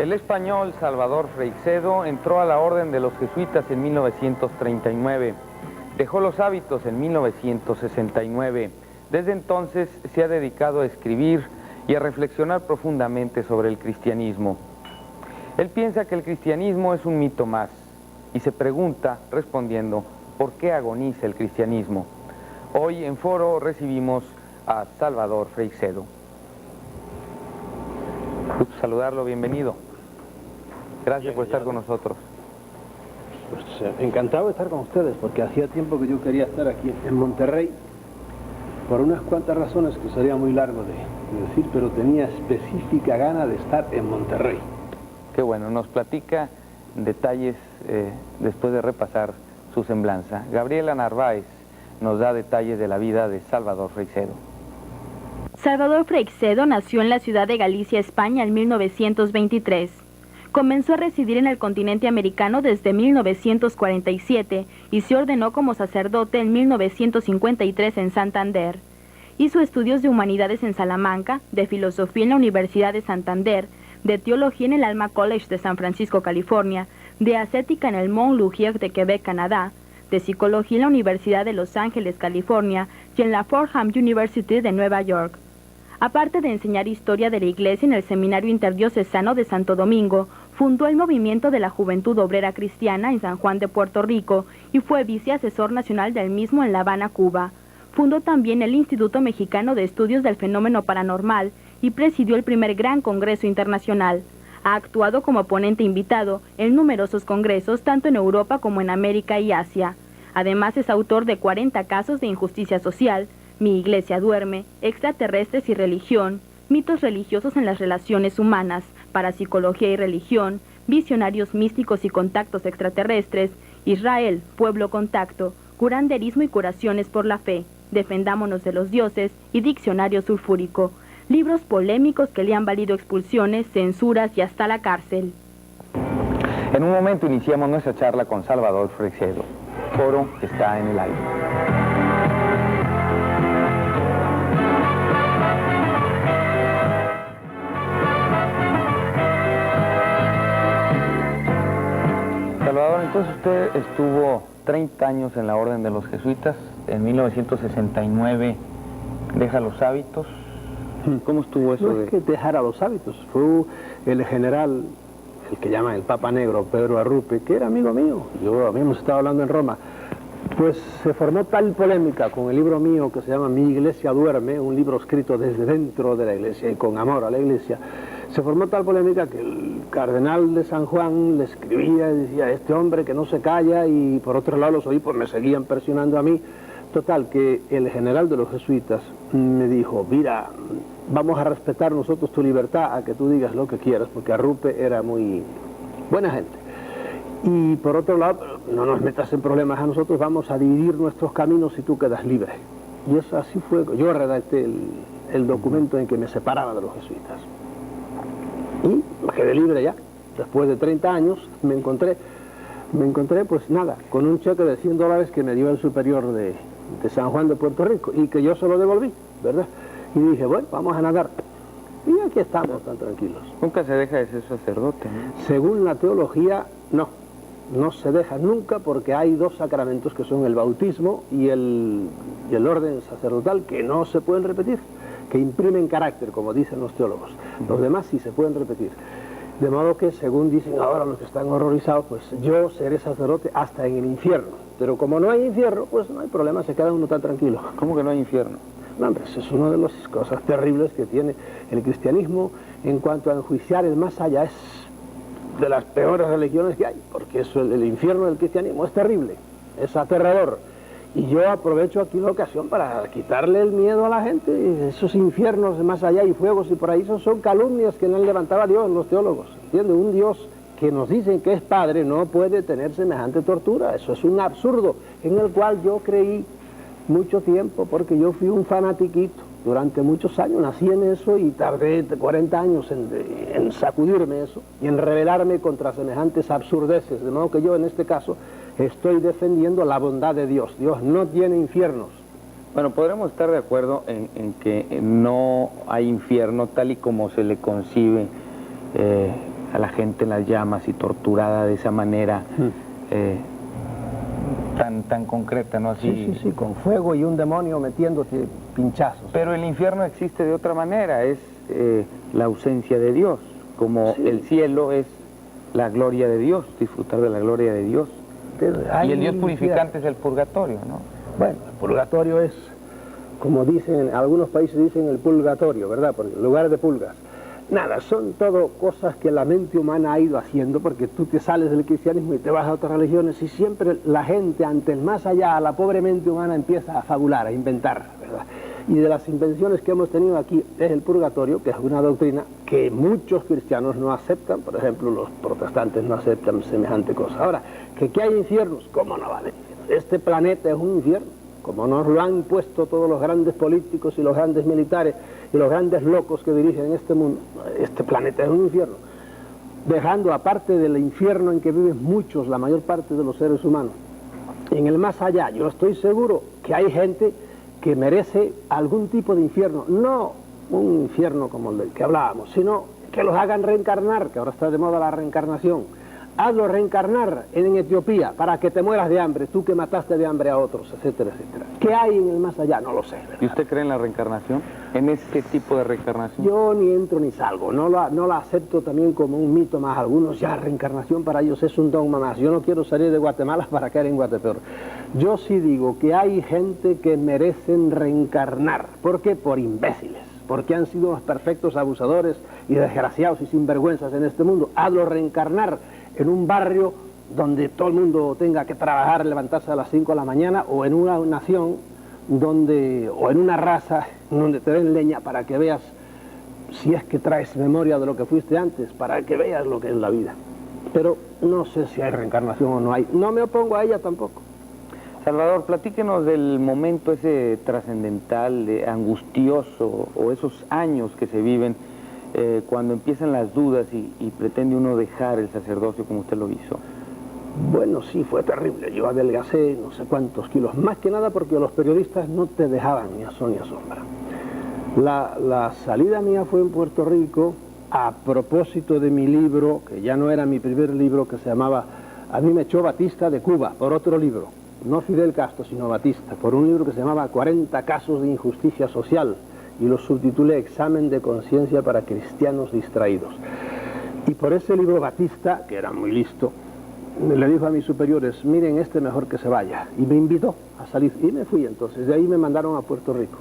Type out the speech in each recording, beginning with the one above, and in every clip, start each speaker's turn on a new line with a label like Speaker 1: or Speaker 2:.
Speaker 1: El español Salvador Freixedo entró a la orden de los jesuitas en 1939. Dejó los hábitos en 1969. Desde entonces se ha dedicado a escribir y a reflexionar profundamente sobre el cristianismo. Él piensa que el cristianismo es un mito más y se pregunta, respondiendo, ¿por qué agoniza el cristianismo? Hoy en Foro recibimos a Salvador Freixedo. Gusto saludarlo, bienvenido. Gracias por estar con nosotros.
Speaker 2: Pues encantado de estar con ustedes, porque hacía tiempo que yo quería estar aquí en Monterrey, por unas cuantas razones que sería muy largo de decir, pero tenía específica gana de estar en Monterrey.
Speaker 1: Qué bueno, nos platica detalles después de repasar su semblanza. Gabriela Narváez nos da detalles de la vida de Salvador Freixedo.
Speaker 3: Salvador Freixedo nació en la ciudad de Galicia, España, en 1923. Comenzó a residir en el continente americano desde 1947 y se ordenó como sacerdote en 1953 en Santander. Hizo estudios de humanidades en Salamanca, de filosofía en la Universidad de Santander, de teología en el Alma College de San Francisco, California, de ascética en el Mont Laurier de Quebec, Canadá, de psicología en la Universidad de Los Ángeles, California, y en la Fordham University de Nueva York. Aparte de enseñar historia de la Iglesia en el Seminario Interdiocesano de Santo Domingo, fundó el Movimiento de la Juventud Obrera Cristiana en San Juan de Puerto Rico y fue viceasesor nacional del mismo en La Habana, Cuba. Fundó también el Instituto Mexicano de Estudios del Fenómeno Paranormal y presidió el primer Gran Congreso Internacional. Ha actuado como ponente invitado en numerosos congresos tanto en Europa como en América y Asia. Además es autor de 40 casos de injusticia social, Mi Iglesia duerme, Extraterrestres y religión, Mitos religiosos en las relaciones humanas, Parapsicología y religión, Visionarios místicos y contactos extraterrestres, Israel, pueblo contacto, Curanderismo y curaciones por la fe, Defendámonos de los dioses y Diccionario sulfúrico. Libros polémicos que le han valido expulsiones, censuras y hasta la cárcel.
Speaker 1: En un momento iniciamos nuestra charla con Salvador Freixedo. Foro está en el aire. Salvador, entonces usted estuvo 30 años en la Orden de los Jesuitas. En 1969 deja los hábitos. ¿Cómo estuvo eso?
Speaker 2: No es que dejara los hábitos, fue el general, el que llaman el Papa Negro, Pedro Arrupe, que era amigo mío. Habíamos estado hablando en Roma. Pues se formó tal polémica con el libro mío que se llama Mi Iglesia duerme, un libro escrito desde dentro de la Iglesia y con amor a la Iglesia. Se formó tal polémica que el cardenal de San Juan le escribía y decía, este hombre que no se calla, y por otro lado los obispos me seguían presionando a mí. Total, que el general de los jesuitas me dijo, mira, vamos a respetar nosotros tu libertad a que tú digas lo que quieras, porque Arrupe era muy buena gente. Y por otro lado, no nos metas en problemas a nosotros, vamos a dividir nuestros caminos y tú quedas libre. Y eso así fue. Yo redacté el documento en que me separaba de los jesuitas. Y me quedé libre ya. Después de 30 años me encontré pues nada, con un cheque de $100 que me dio el superior de San Juan de Puerto Rico y que yo se lo devolví, ¿verdad? Y dije, bueno, vamos a nadar. Y aquí estamos tan tranquilos.
Speaker 1: Nunca se deja de ser sacerdote, ¿no?
Speaker 2: Según la teología, no se deja nunca, porque hay dos sacramentos que son el bautismo y el orden sacerdotal que no se pueden repetir, que imprimen carácter, como dicen los teólogos. Los demás sí se pueden repetir. De modo que, según dicen ahora los que están horrorizados, pues yo seré sacerdote hasta en el infierno. Pero como no hay infierno, pues no hay problema, se queda uno tan tranquilo.
Speaker 1: ¿Cómo que no hay infierno?
Speaker 2: No, hombre, eso es una de las cosas terribles que tiene el cristianismo en cuanto a enjuiciar el más allá. Es de las peores religiones que hay, porque eso, el infierno del cristianismo es terrible, es aterrador. Y yo aprovecho aquí la ocasión para quitarle el miedo a la gente. Esos infiernos de más allá y fuegos y paraísos son calumnias que no han levantado a Dios los teólogos. ¿Entiendes? Un Dios que nos dicen que es Padre no puede tener semejante tortura. Eso es un absurdo en el cual yo creí mucho tiempo, porque yo fui un fanatiquito durante muchos años, nací en eso y tardé 40 años en sacudirme eso y en rebelarme contra semejantes absurdeces. De modo que yo en este caso estoy defendiendo la bondad de Dios. Dios no tiene infiernos.
Speaker 1: Bueno, podremos estar de acuerdo en que no hay infierno tal y como se le concibe a la gente en las llamas y torturada de esa manera tan concreta, ¿no? Así.
Speaker 2: Sí, con fuego y un demonio metiéndote pinchazos.
Speaker 1: Pero el infierno existe de otra manera, es la ausencia de Dios, como el cielo es la gloria de Dios, disfrutar de la gloria de Dios. Y el Dios purificante es el purgatorio, ¿no?
Speaker 2: Bueno, el purgatorio es, como dicen, algunos países dicen el purgatorio, ¿verdad? Porque en lugar de pulgas. Nada, son todo cosas que la mente humana ha ido haciendo, porque tú te sales del cristianismo y te vas a otras religiones y siempre la gente ante el más allá, la pobre mente humana empieza a fabular, a inventar, ¿verdad? Y de las invenciones que hemos tenido aquí es el purgatorio, que es una doctrina que muchos cristianos no aceptan. Por ejemplo, los protestantes no aceptan semejante cosa. Ahora, que hay infiernos, ¿cómo no va a haber infiernos? Este planeta es un infierno, como nos lo han impuesto todos los grandes políticos y los grandes militares y los grandes locos que dirigen este mundo. Este planeta es un infierno, dejando aparte del infierno en que viven muchos, la mayor parte de los seres humanos. En el más allá, yo estoy seguro que hay gente que merece algún tipo de infierno, no un infierno como el del que hablábamos, sino que los hagan reencarnar, que ahora está de moda la reencarnación. Hazlo reencarnar en Etiopía para que te mueras de hambre, tú que mataste de hambre a otros, etcétera, etcétera. ¿Qué hay en el más allá? No lo sé, ¿verdad?
Speaker 1: ¿Y usted cree en la reencarnación? ¿En ese tipo de reencarnación?
Speaker 2: Yo ni entro ni salgo, no la acepto también como un mito más. Algunos ya reencarnación para ellos es un dogma más. Yo no quiero salir de Guatemala para caer en Guatepeor. Yo sí digo que hay gente que merecen reencarnar. ¿Por qué? Por imbéciles. Porque han sido los perfectos abusadores y desgraciados y sinvergüenzas en este mundo. Hazlo reencarnar en un barrio donde todo el mundo tenga que trabajar, levantarse a las 5 de la mañana, o en una nación o en una raza donde te den leña para que veas, si es que traes memoria de lo que fuiste antes, para que veas lo que es la vida. Pero no sé si hay reencarnación o no hay. No me opongo a ella tampoco.
Speaker 1: Salvador, platíquenos del momento ese trascendental, angustioso, o esos años que se viven cuando empiezan las dudas y pretende uno dejar el sacerdocio como usted lo hizo.
Speaker 2: Bueno, sí, fue terrible. Yo adelgacé no sé cuántos kilos, más que nada porque los periodistas no te dejaban ni a sol ni a sombra. La salida mía fue en Puerto Rico a propósito de mi libro, que ya no era mi primer libro, que se llamaba A mí me echó Batista de Cuba, por otro libro. No Fidel Castro, sino Batista, por un libro que se llamaba 40 casos de injusticia social, y lo subtitulé Examen de conciencia para cristianos distraídos. Y por ese libro Batista, que era muy listo, le dijo a mis superiores, miren, este mejor que se vaya, y me invitó a salir, y me fui entonces. De ahí me mandaron a Puerto Rico,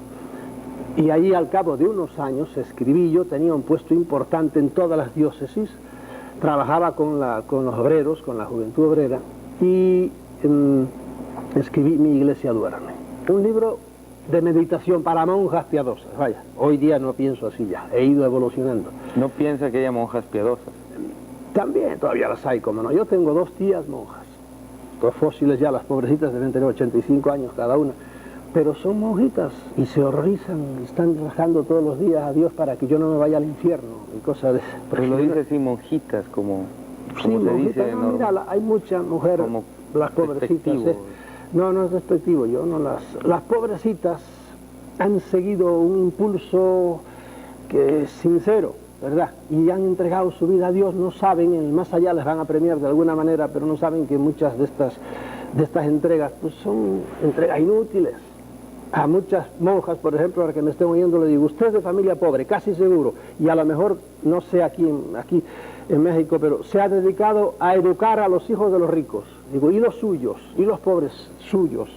Speaker 2: y allí al cabo de unos años escribí. Yo tenía un puesto importante en todas las diócesis, trabajaba con los obreros, con la juventud obrera, y escribí Mi iglesia duerme, un libro de meditación para monjas piadosas. Vaya, hoy día no pienso así ya, he ido evolucionando.
Speaker 1: ¿No piensa que haya monjas piadosas?
Speaker 2: También todavía las hay, como no. Yo tengo 2 tías monjas, 2 fósiles ya, las pobrecitas deben tener 85 años cada una, pero son monjitas y se horrorizan, están rezando todos los días a Dios para que yo no me vaya al infierno y cosas de...
Speaker 1: Pero lo dice así, monjitas, como
Speaker 2: sí,
Speaker 1: se
Speaker 2: monjitas,
Speaker 1: dice,
Speaker 2: no, mira, hay muchas mujeres, las pobrecitas. No es despectivo, yo no las pobrecitas han seguido un impulso que es sincero, ¿verdad? Y han entregado su vida a Dios, no saben, en el más allá les van a premiar de alguna manera, pero no saben que muchas de estas entregas pues son entregas inútiles. A muchas monjas, por ejemplo, a las que me estén oyendo, le digo, usted es de familia pobre, casi seguro, y a lo mejor, no sé aquí en México, pero se ha dedicado a educar a los hijos de los ricos. Digo, y los suyos, y los pobres suyos,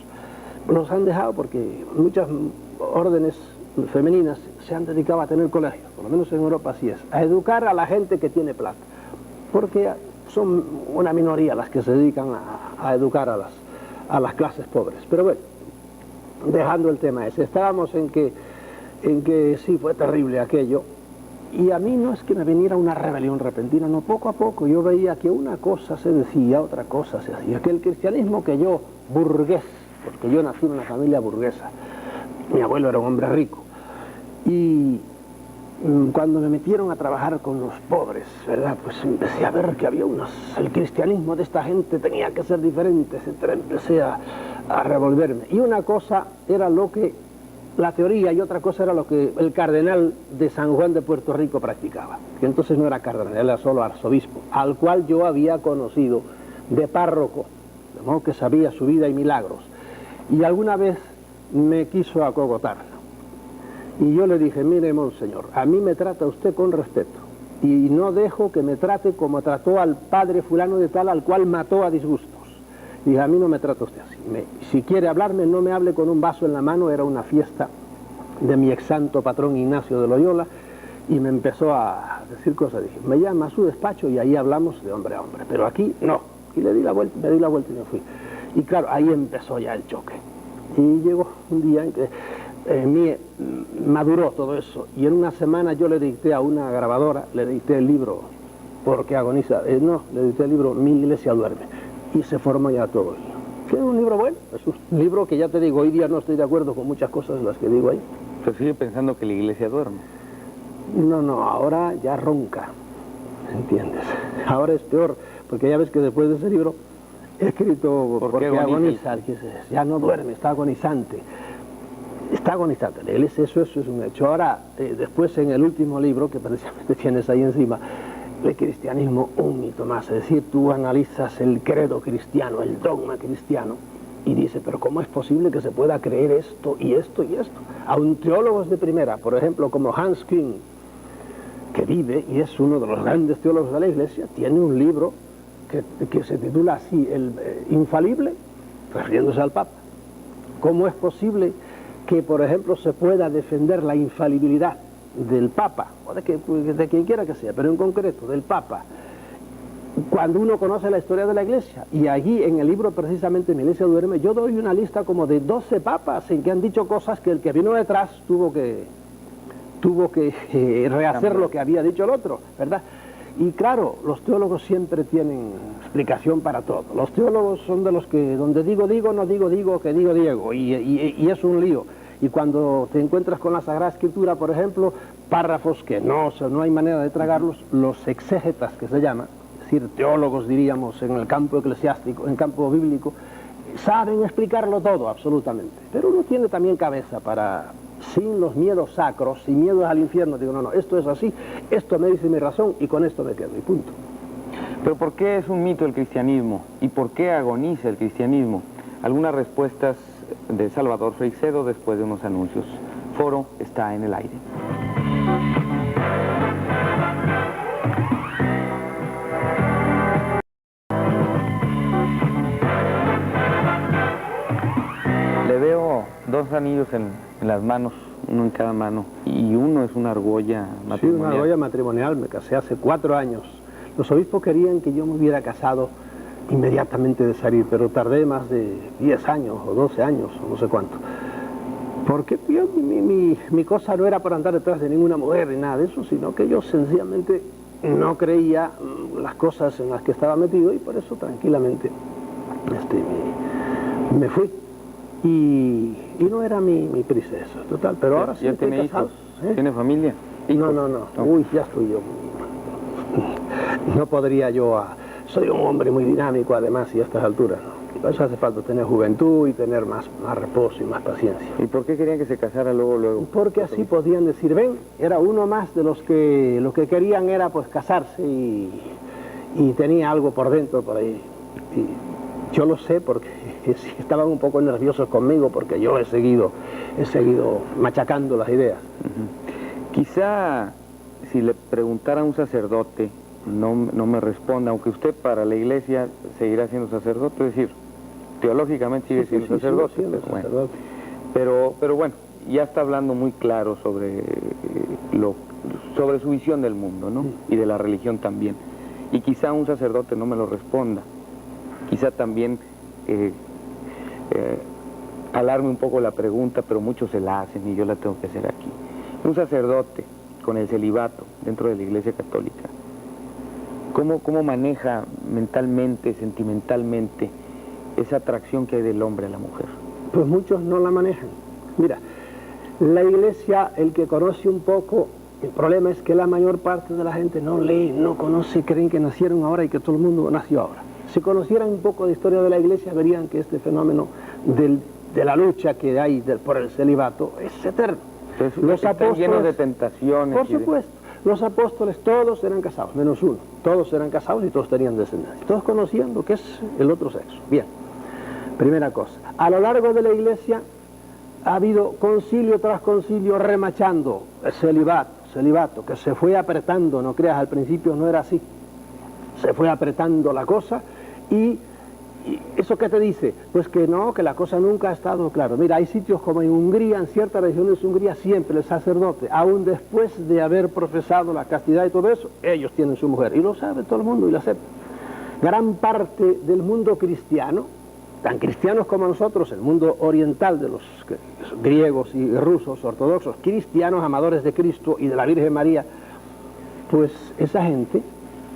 Speaker 2: los han dejado porque muchas órdenes femeninas se han dedicado a tener colegios, por lo menos en Europa así es, a educar a la gente que tiene plata, porque son una minoría las que se dedican a educar a las clases pobres. Pero bueno, dejando el tema ese, estábamos en que sí, fue terrible aquello. Y a mí no es que me viniera una rebelión repentina, no, poco a poco yo veía que una cosa se decía, otra cosa se hacía, que el cristianismo que yo, burgués, porque yo nací en una familia burguesa, mi abuelo era un hombre rico, y cuando me metieron a trabajar con los pobres, ¿verdad? Pues empecé a ver que había el cristianismo de esta gente tenía que ser diferente, etcétera. Empecé a revolverme, y una cosa era lo que la teoría y otra cosa era lo que el cardenal de San Juan de Puerto Rico practicaba, que entonces no era cardenal, era solo arzobispo, al cual yo había conocido de párroco, de modo que sabía su vida y milagros, y alguna vez me quiso acogotar, y yo le dije, mire, monseñor, a mí me trata usted con respeto, y no dejo que me trate como trató al padre fulano de tal, al cual mató a disgustos. Dije, a mí no me trata usted así. Si quiere hablarme, no me hable con un vaso en la mano. Era una fiesta de mi ex santo patrón Ignacio de Loyola, y me empezó a decir cosas. Dije, me llama a su despacho y ahí hablamos de hombre a hombre, pero aquí no. Y le di la vuelta, me di la vuelta y me fui. Y claro, ahí empezó ya el choque. Y llegó un día en que en mí maduró todo eso, y en una semana yo le dicté a una grabadora, le dicté el libro Porque agoniza, le dicté el libro Mi iglesia duerme, y se formó ya todo. Es un libro bueno, es un libro que ya te digo, hoy día no estoy de acuerdo con muchas cosas de las que digo ahí.
Speaker 1: Pero sigue pensando que la iglesia duerme.
Speaker 2: No, ahora ya ronca, ¿entiendes? Ahora es peor, porque ya ves que después de ese libro he escrito Porque agoniza, ya no duerme, está agonizante. Está agonizante, la iglesia, eso es un hecho. Ahora, después en el último libro, que precisamente tienes ahí encima, el cristianismo, un mito más, es decir, tú analizas el credo cristiano, el dogma cristiano, y dices, pero ¿cómo es posible que se pueda creer esto y esto y esto? Aun teólogos de primera, por ejemplo, como Hans Küng, que vive y es uno de los grandes teólogos de la iglesia, tiene un libro que se titula así, el Infalible, refiriéndose al Papa. ¿Cómo es posible que, por ejemplo, se pueda defender la infalibilidad del Papa, o de quien quiera que sea, pero en concreto del Papa, cuando uno conoce la historia de la Iglesia? Y allí en el libro precisamente Mi iglesia duerme, yo doy una lista como de 12 papas en que han dicho cosas que el que vino detrás tuvo que rehacer lo que había dicho el otro, ¿verdad? Y claro, los teólogos siempre tienen explicación para todo. Los teólogos son de los que donde digo, no digo, que digo, Diego, y es un lío. Y cuando te encuentras con la Sagrada Escritura, por ejemplo, párrafos que no hay manera de tragarlos, los exégetas que se llama, es decir, teólogos diríamos en el campo eclesiástico, en el campo bíblico, saben explicarlo todo absolutamente. Pero uno tiene también cabeza para, sin los miedos sacros, sin miedos al infierno, digo, no, esto es así, esto me dice mi razón y con esto me quedo, y punto.
Speaker 1: Pero ¿por qué es un mito el cristianismo? ¿Y por qué agoniza el cristianismo? Algunas respuestas de Salvador Freixedo después de unos anuncios. Foro está en el aire. Le veo dos anillos en las manos, uno en cada mano, y uno es una argolla matrimonial.
Speaker 2: Sí, una argolla matrimonial, me casé hace 4 años. Los obispos querían que yo me hubiera casado inmediatamente de salir, pero tardé más de 10 años o 12 años o no sé cuánto, porque yo, mi cosa no era por andar detrás de ninguna mujer ni nada de eso, sino que yo sencillamente no creía las cosas en las que estaba metido, y por eso tranquilamente me fui, y no era mi prisa eso, total, pero ahora sí estoy casado.
Speaker 1: ¿Hijos? ¿Tiene familia?
Speaker 2: ¿Hijos? No, uy, ya estoy yo, no podría yo soy un hombre muy dinámico además, y a estas alturas, ¿no? Para eso hace falta tener juventud y tener más reposo y más paciencia.
Speaker 1: ¿Y por qué querían que se casara luego?
Speaker 2: Porque así podían decir, ven, era uno más de los que lo que querían era pues casarse y tenía algo por dentro por ahí. Y yo lo sé porque estaban un poco nerviosos conmigo, porque yo he seguido machacando las ideas.
Speaker 1: Quizá si le preguntara a un sacerdote, no me responda, aunque usted para la iglesia seguirá siendo sacerdote, es decir, teológicamente sigue siendo sacerdote, pero bueno, ya está hablando muy claro sobre su visión del mundo, ¿no? Y de la religión también. Y quizá un sacerdote no me lo responda, quizá también alarme un poco la pregunta, pero muchos se la hacen y yo la tengo que hacer aquí. Un sacerdote con el celibato dentro de la Iglesia Católica, ¿cómo maneja mentalmente, sentimentalmente, esa atracción que hay del hombre a la mujer?
Speaker 2: Pues muchos no la manejan. Mira, la Iglesia, el que conoce un poco, el problema es que la mayor parte de la gente no lee, no conoce, creen que nacieron ahora y que todo el mundo nació ahora. Si conocieran un poco de historia de la Iglesia, verían que este fenómeno del de la lucha que hay por el celibato es eterno.
Speaker 1: Entonces,
Speaker 2: Los
Speaker 1: están llenos de
Speaker 2: apóstoles,
Speaker 1: tentaciones.
Speaker 2: por supuesto, los apóstoles todos eran casados, menos uno. Todos eran casados y todos tenían descendencia. Todos conocían lo que es el otro sexo. Bien, primera cosa. A lo largo de la iglesia ha habido concilio tras concilio remachando el celibato, que se fue apretando, no creas, al principio no era así. Se fue apretando la cosa y ¿eso qué te dice? Pues que no, que la cosa nunca ha estado claro. Mira, hay sitios como en Hungría, en ciertas regiones de Hungría, siempre el sacerdote, aún después de haber profesado la castidad y todo eso, ellos tienen su mujer. Y lo sabe todo el mundo y lo acepta. Gran parte del mundo cristiano, tan cristianos como nosotros, el mundo oriental de los griegos y rusos, ortodoxos, cristianos, amadores de Cristo y de la Virgen María, pues esa gente,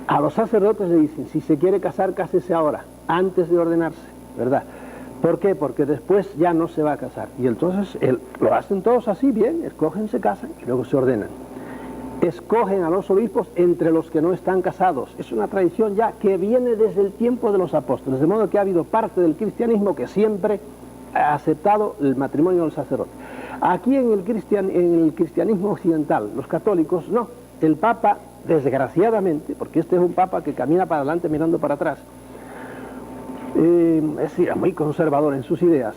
Speaker 2: a los sacerdotes le dicen, si se quiere casar, cásese ahora, antes de ordenarse, ¿verdad? ¿Por qué? Porque después ya no se va a casar. Y entonces lo hacen todos así, bien, escogen, se casan y luego se ordenan. Escogen a los obispos entre los que no están casados. Es una tradición ya que viene desde el tiempo de los apóstoles, de modo que ha habido parte del cristianismo que siempre ha aceptado el matrimonio del sacerdote. Aquí en el cristianismo occidental, los católicos, no. El Papa, desgraciadamente, porque este es un Papa que camina para adelante mirando para atrás, es decir, muy conservador en sus ideas,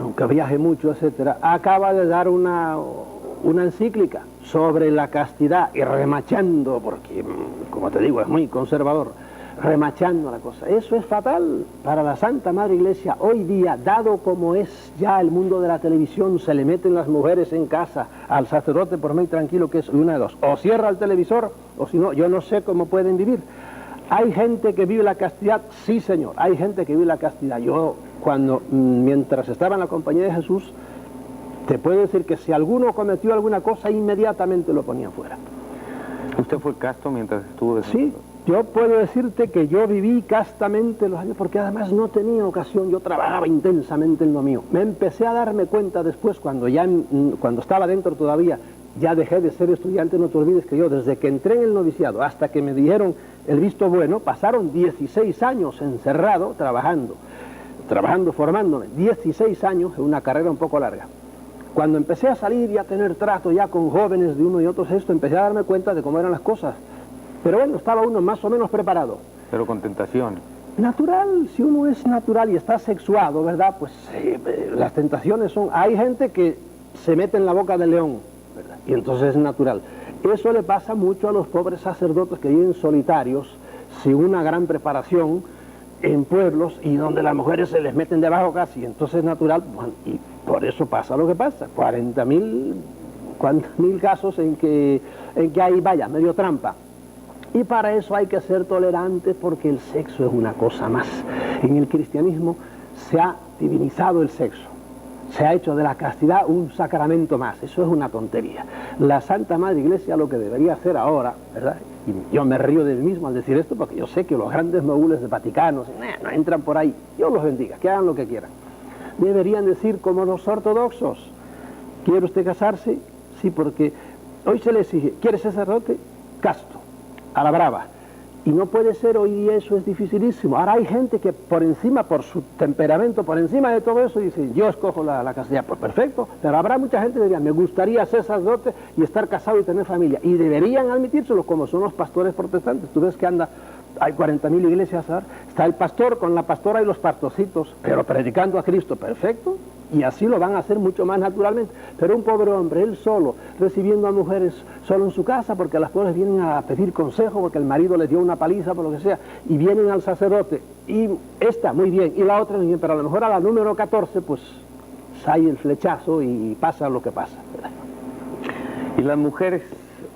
Speaker 2: aunque viaje mucho, etcétera, acaba de dar una encíclica sobre la castidad y remachando, porque, como te digo, es muy conservador, remachando la cosa. Eso es fatal para la Santa Madre Iglesia hoy día, dado como es ya el mundo de la televisión, se le meten las mujeres en casa al sacerdote por muy tranquilo que es, una de dos, o cierra el televisor, o si no, yo no sé cómo pueden vivir. ¿Hay gente que vive la castidad? Sí, señor, hay gente que vive la castidad. Yo, mientras estaba en la compañía de Jesús, te puedo decir que si alguno cometió alguna cosa, inmediatamente lo ponía fuera.
Speaker 1: ¿Usted fue casto mientras estuvo de
Speaker 2: Sí, yo puedo decirte que yo viví castamente los años, porque además no tenía ocasión, yo trabajaba intensamente en lo mío. Me empecé a darme cuenta después, cuando estaba dentro todavía, ya dejé de ser estudiante, no te olvides que yo, desde que entré en el noviciado hasta que me dieron el visto bueno, pasaron 16 años encerrado, trabajando, formándome, 16 años, en una carrera un poco larga. Cuando empecé a salir y a tener trato ya con jóvenes de uno y otro esto, empecé a darme cuenta de cómo eran las cosas. Pero bueno, estaba uno más o menos preparado.
Speaker 1: Pero con tentación.
Speaker 2: Natural, si uno es natural y está sexuado, ¿verdad? Pues las tentaciones son... Hay gente que se mete en la boca del león, ¿verdad? Y entonces es natural. Eso le pasa mucho a los pobres sacerdotes que viven solitarios, sin una gran preparación, en pueblos y donde las mujeres se les meten debajo casi. Entonces es natural, bueno, y por eso pasa lo que pasa. 40.000 casos en que hay, vaya, medio trampa. Y para eso hay que ser tolerantes, porque el sexo es una cosa más. En el cristianismo se ha divinizado el sexo. Se ha hecho de la castidad un sacramento más. Eso es una tontería. La Santa Madre Iglesia lo que debería hacer ahora, ¿verdad? Y yo me río de mí mismo al decir esto, porque yo sé que los grandes mogules de Vaticanos no entran por ahí. Dios los bendiga, que hagan lo que quieran. Deberían decir como los ortodoxos: ¿quiere usted casarse? Sí, porque hoy se le exige, ¿quiere ser sacerdote? Casto, a la brava. Y no puede ser, hoy día eso es dificilísimo. Ahora hay gente que por encima, por su temperamento, por encima de todo eso, dice, yo escojo la castidad. Pues perfecto, pero habrá mucha gente que diría, me gustaría ser sacerdote y estar casado y tener familia. Y deberían admitírselo, como son los pastores protestantes. Tú ves que hay 40.000 iglesias ahora, está el pastor con la pastora y los pastorcitos, pero predicando a Cristo, perfecto. Y así lo van a hacer mucho más naturalmente. Pero un pobre hombre, él solo, recibiendo a mujeres solo en su casa, porque las pobres vienen a pedir consejo, porque el marido les dio una paliza, por lo que sea, y vienen al sacerdote, y esta, muy bien, y la otra, muy bien, pero a lo mejor a la número 14, pues, sale el flechazo y pasa lo que pasa, ¿verdad?
Speaker 1: Y las mujeres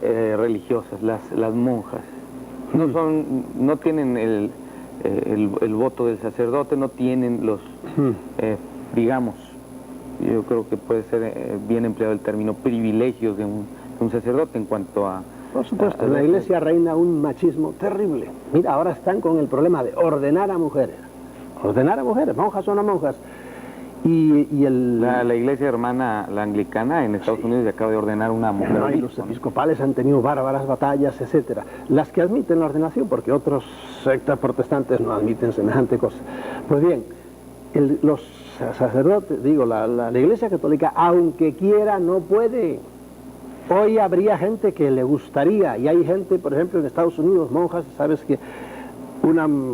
Speaker 1: religiosas, las monjas, no tienen el voto del sacerdote, no tienen los, digamos, yo creo que puede ser bien empleado el término privilegios de un sacerdote en cuanto a...
Speaker 2: Por supuesto, en la iglesia reina un machismo terrible. Mira, ahora están con el problema de ordenar a mujeres. Ordenar a mujeres, monjas o no monjas.
Speaker 1: La iglesia hermana, la anglicana, en Estados Unidos ya acaba de ordenar una mujer.
Speaker 2: No, y los episcopales han tenido bárbaras batallas, etcétera. Las que admiten la ordenación, porque otros sectas protestantes no admiten semejante cosa. Pues bien, los sacerdotes, digo, la Iglesia Católica, aunque quiera, no puede. Hoy habría gente que le gustaría, y hay gente, por ejemplo, en Estados Unidos, monjas, sabes que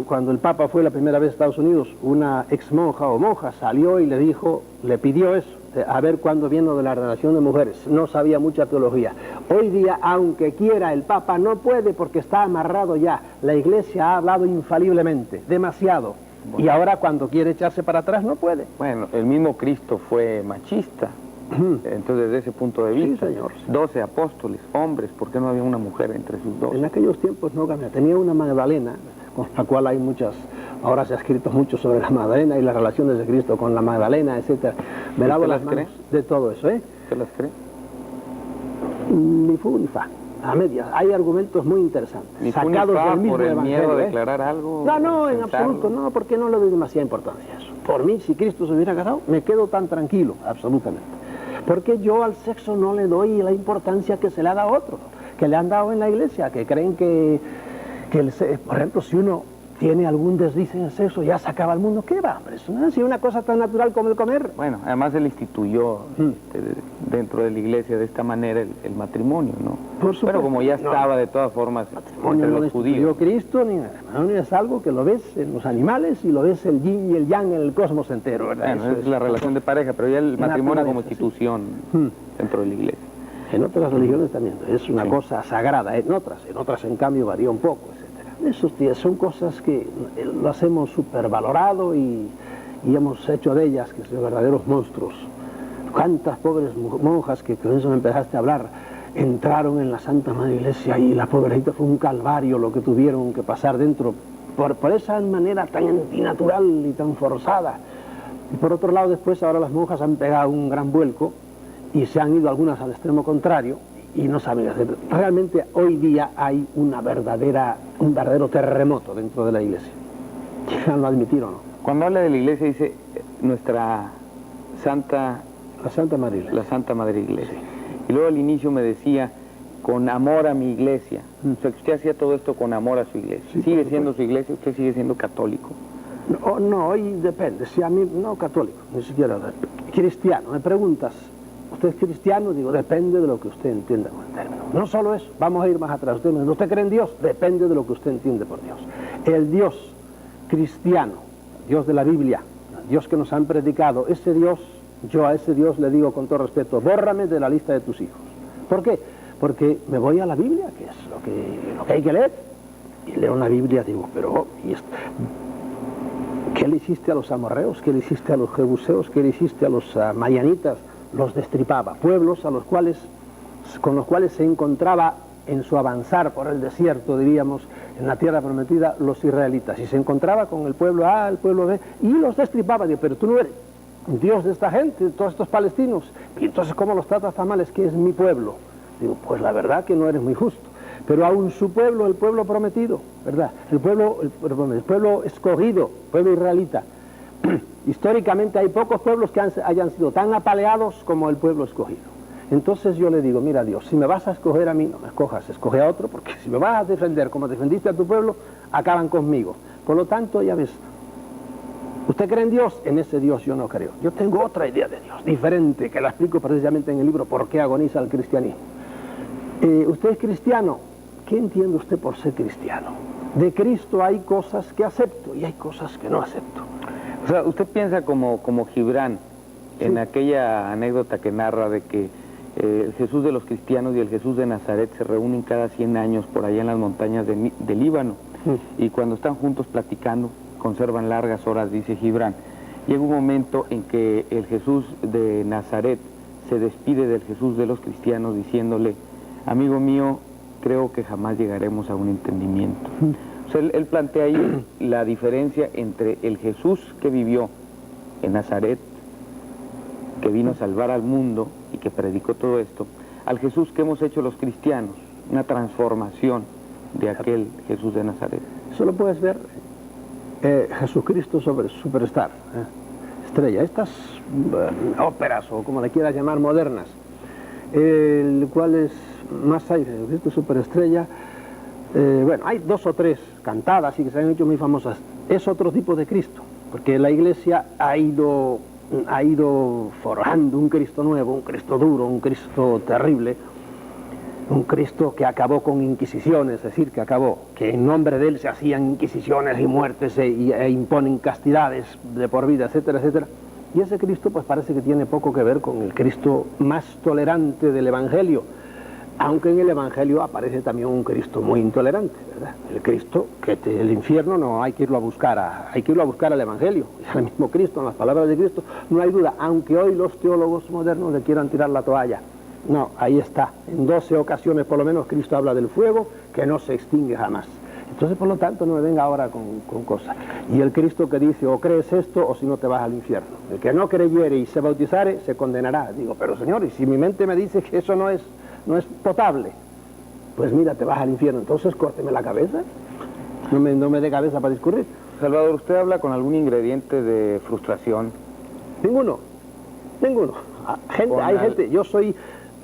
Speaker 2: cuando el Papa fue la primera vez a Estados Unidos, una ex monja o monja salió y le dijo, le pidió eso, a ver cuándo vino de la ordenación de mujeres. No sabía mucha teología. Hoy día, aunque quiera, el Papa no puede porque está amarrado ya. La Iglesia ha hablado infaliblemente, demasiado. Bueno. Y ahora cuando quiere echarse para atrás no puede.
Speaker 1: Bueno, el mismo Cristo fue machista. Entonces, desde ese punto de vista,
Speaker 2: sí, señor.
Speaker 1: 12 apóstoles, hombres, ¿por qué no había una mujer entre sus 12?
Speaker 2: En aquellos tiempos no cambiaba. Tenía una Magdalena, con la cual hay muchas, ahora se ha escrito mucho sobre la Magdalena y las relaciones de Cristo con la Magdalena, etc. Me lavo las manos de todo eso, ¿eh?
Speaker 1: ¿Usted las cree?
Speaker 2: Ni fu ni fa, a medias. Hay argumentos muy interesantes,
Speaker 1: ni
Speaker 2: sacados del mismo
Speaker 1: por el
Speaker 2: evangelio,
Speaker 1: miedo a declarar algo.
Speaker 2: No, en absoluto, no, porque no le doy demasiada importancia a eso. Por mí, si Cristo se hubiera casado, me quedo tan tranquilo, absolutamente. Porque yo al sexo no le doy la importancia que se le ha dado a otros, que le han dado en la iglesia, que creen que por ejemplo, si uno tiene algún desliz en el sexo, ya se acaba el mundo. ¿Qué va, hombre? Eso no es una cosa tan natural como el comer.
Speaker 1: Bueno, además él instituyó dentro de la iglesia de esta manera el matrimonio, ¿no?
Speaker 2: Por supuesto.
Speaker 1: Pero como ya estaba de todas formas
Speaker 2: matrimonio
Speaker 1: entre
Speaker 2: no
Speaker 1: los judíos.
Speaker 2: Cristo, ni el matrimonio es algo que lo ves en los animales y lo ves el yin y el yang en el cosmos entero, ¿verdad?
Speaker 1: Bueno, es la relación de pareja, pero ya el matrimonio como institución dentro de la iglesia.
Speaker 2: En otras religiones también, es una cosa sagrada, en otras en cambio varía un poco, etc. Esos días son cosas que las hemos supervalorado y hemos hecho de ellas que son verdaderos monstruos. Cuántas pobres monjas que con eso me empezaste a hablar, entraron en la Santa Madre Iglesia y la pobrecita fue un calvario lo que tuvieron que pasar dentro, por esa manera tan antinatural y tan forzada. Y por otro lado después ahora las monjas han pegado un gran vuelco y se han ido algunas al extremo contrario y no saben hacer. Realmente hoy día hay un verdadero terremoto dentro de la iglesia. ¿Lo admitir o no?
Speaker 1: Cuando habla de la iglesia dice nuestra Santa...
Speaker 2: La Santa Madre Iglesia.
Speaker 1: La Santa Madre Iglesia.
Speaker 2: Sí.
Speaker 1: Y luego al inicio me decía, con amor a mi iglesia. O sea, que usted hacía todo esto con amor a su iglesia.
Speaker 2: Sí,
Speaker 1: ¿Sigue siendo su iglesia? ¿Usted sigue siendo católico?
Speaker 2: No, hoy depende. Si a mí, no católico, ni siquiera cristiano. Me preguntas, ¿usted es cristiano? Digo, depende de lo que usted entienda con el término. No solo eso, vamos a ir más atrás. ¿Usted cree en Dios? Depende de lo que usted entiende por Dios. El Dios cristiano, Dios de la Biblia, el Dios que nos han predicado, ese Dios, yo a ese Dios le digo con todo respeto, bórrame de la lista de tus hijos. ¿Por qué? Porque me voy a la Biblia, que es lo que hay que leer, y leo la Biblia, digo, pero ¿qué le hiciste a los amorreos? ¿Qué le hiciste a los jebuseos? ¿Qué le hiciste a los madianitas? Los destripaba, pueblos con los cuales se encontraba en su avanzar por el desierto, diríamos, en la tierra prometida, los israelitas. Y se encontraba con el pueblo A, el pueblo B, y los destripaba. Digo, pero tú no eres Dios de esta gente, de todos estos palestinos. Y entonces, ¿cómo los tratas tan mal? Es que es mi pueblo. Digo, pues la verdad que no eres muy justo. Pero aún su pueblo, el pueblo prometido, ¿verdad? El pueblo escogido, pueblo israelita. Históricamente hay pocos pueblos que hayan sido tan apaleados como el pueblo escogido. Entonces yo le digo, mira Dios, si me vas a escoger a mí, no me escojas, escoge a otro, porque si me vas a defender como defendiste a tu pueblo, acaban conmigo. Por lo tanto, ya ves, ¿usted cree en Dios? En ese Dios yo no creo. Yo tengo otra idea de Dios, diferente, que la explico precisamente en el libro ¿Por qué agoniza el cristianismo? ¿Usted es cristiano? ¿Qué entiende usted por ser cristiano? De Cristo hay cosas que acepto y hay cosas que no acepto.
Speaker 1: O sea, usted piensa como Gibran, sí, en aquella anécdota que narra de que el Jesús de los cristianos y el Jesús de Nazaret se reúnen cada 100 años por allá en las montañas del Líbano. Y cuando están juntos platicando, conservan largas horas, dice Gibran. Llega un momento en que el Jesús de Nazaret se despide del Jesús de los cristianos diciéndole, amigo mío, creo que jamás llegaremos a un entendimiento. O sea, él plantea ahí la diferencia entre el Jesús que vivió en Nazaret, que vino a salvar al mundo y que predicó todo esto, al Jesús que hemos hecho los cristianos, una transformación de aquel Jesús de Nazaret.
Speaker 2: Eso lo puedes ver, Jesucristo Superstar, estrella, estas óperas o como le quieras llamar modernas, el cual es más hay, Jesucristo Superestrella, bueno, hay 2 o 3 cantadas y que se han hecho muy famosas, es otro tipo de Cristo. porque la Iglesia ha ido forjando un Cristo nuevo, un Cristo duro, un Cristo terrible, un Cristo que acabó con inquisiciones, es decir, que en nombre de él se hacían inquisiciones y muertes e imponen castidades de por vida, etcétera, etcétera. Y ese Cristo pues parece que tiene poco que ver con el Cristo más tolerante del Evangelio, aunque en el Evangelio aparece también un Cristo muy intolerante, ¿verdad? El Cristo que el infierno no hay que irlo a buscar, hay que irlo a buscar al Evangelio, es el mismo Cristo, en las palabras de Cristo, no hay duda, aunque hoy los teólogos modernos le quieran tirar la toalla. No, ahí está, en 12 ocasiones por lo menos Cristo habla del fuego que no se extingue jamás. Entonces, por lo tanto, no me venga ahora con cosas. Y el Cristo que dice, o crees esto, o si no te vas al infierno. El que no creyere y se bautizare, se condenará. Digo, pero Señor, y si mi mente me dice que eso no es potable, pues mira, te vas al infierno. Entonces, córteme la cabeza. No me dé cabeza para discurrir.
Speaker 1: Salvador, ¿usted habla con algún ingrediente de frustración?
Speaker 2: Ninguno. Hay gente, yo soy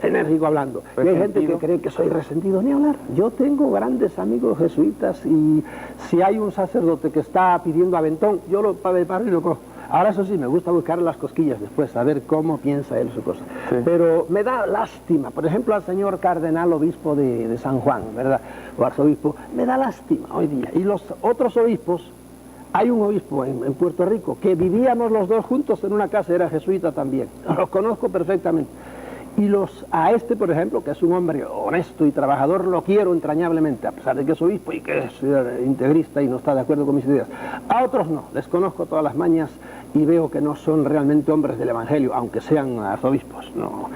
Speaker 2: enérgico hablando, y hay gente que cree que soy resentido, ni hablar. Yo tengo grandes amigos jesuitas y si hay un sacerdote que está pidiendo aventón, yo lo paro y lo cojo. Ahora eso sí, me gusta buscar las cosquillas después, saber cómo piensa él su cosa. Sí. Pero me da lástima, por ejemplo, al señor cardenal obispo de San Juan, ¿verdad? O arzobispo, me da lástima hoy día. Y los otros obispos, hay un obispo en Puerto Rico que vivíamos los dos juntos en una casa, era jesuita también, los conozco perfectamente. Y a este, por ejemplo, que es un hombre honesto y trabajador, lo quiero entrañablemente, a pesar de que es obispo y que es integrista y no está de acuerdo con mis ideas. A otros no, les conozco todas las mañas y veo que no son realmente hombres del Evangelio, aunque sean arzobispos, no.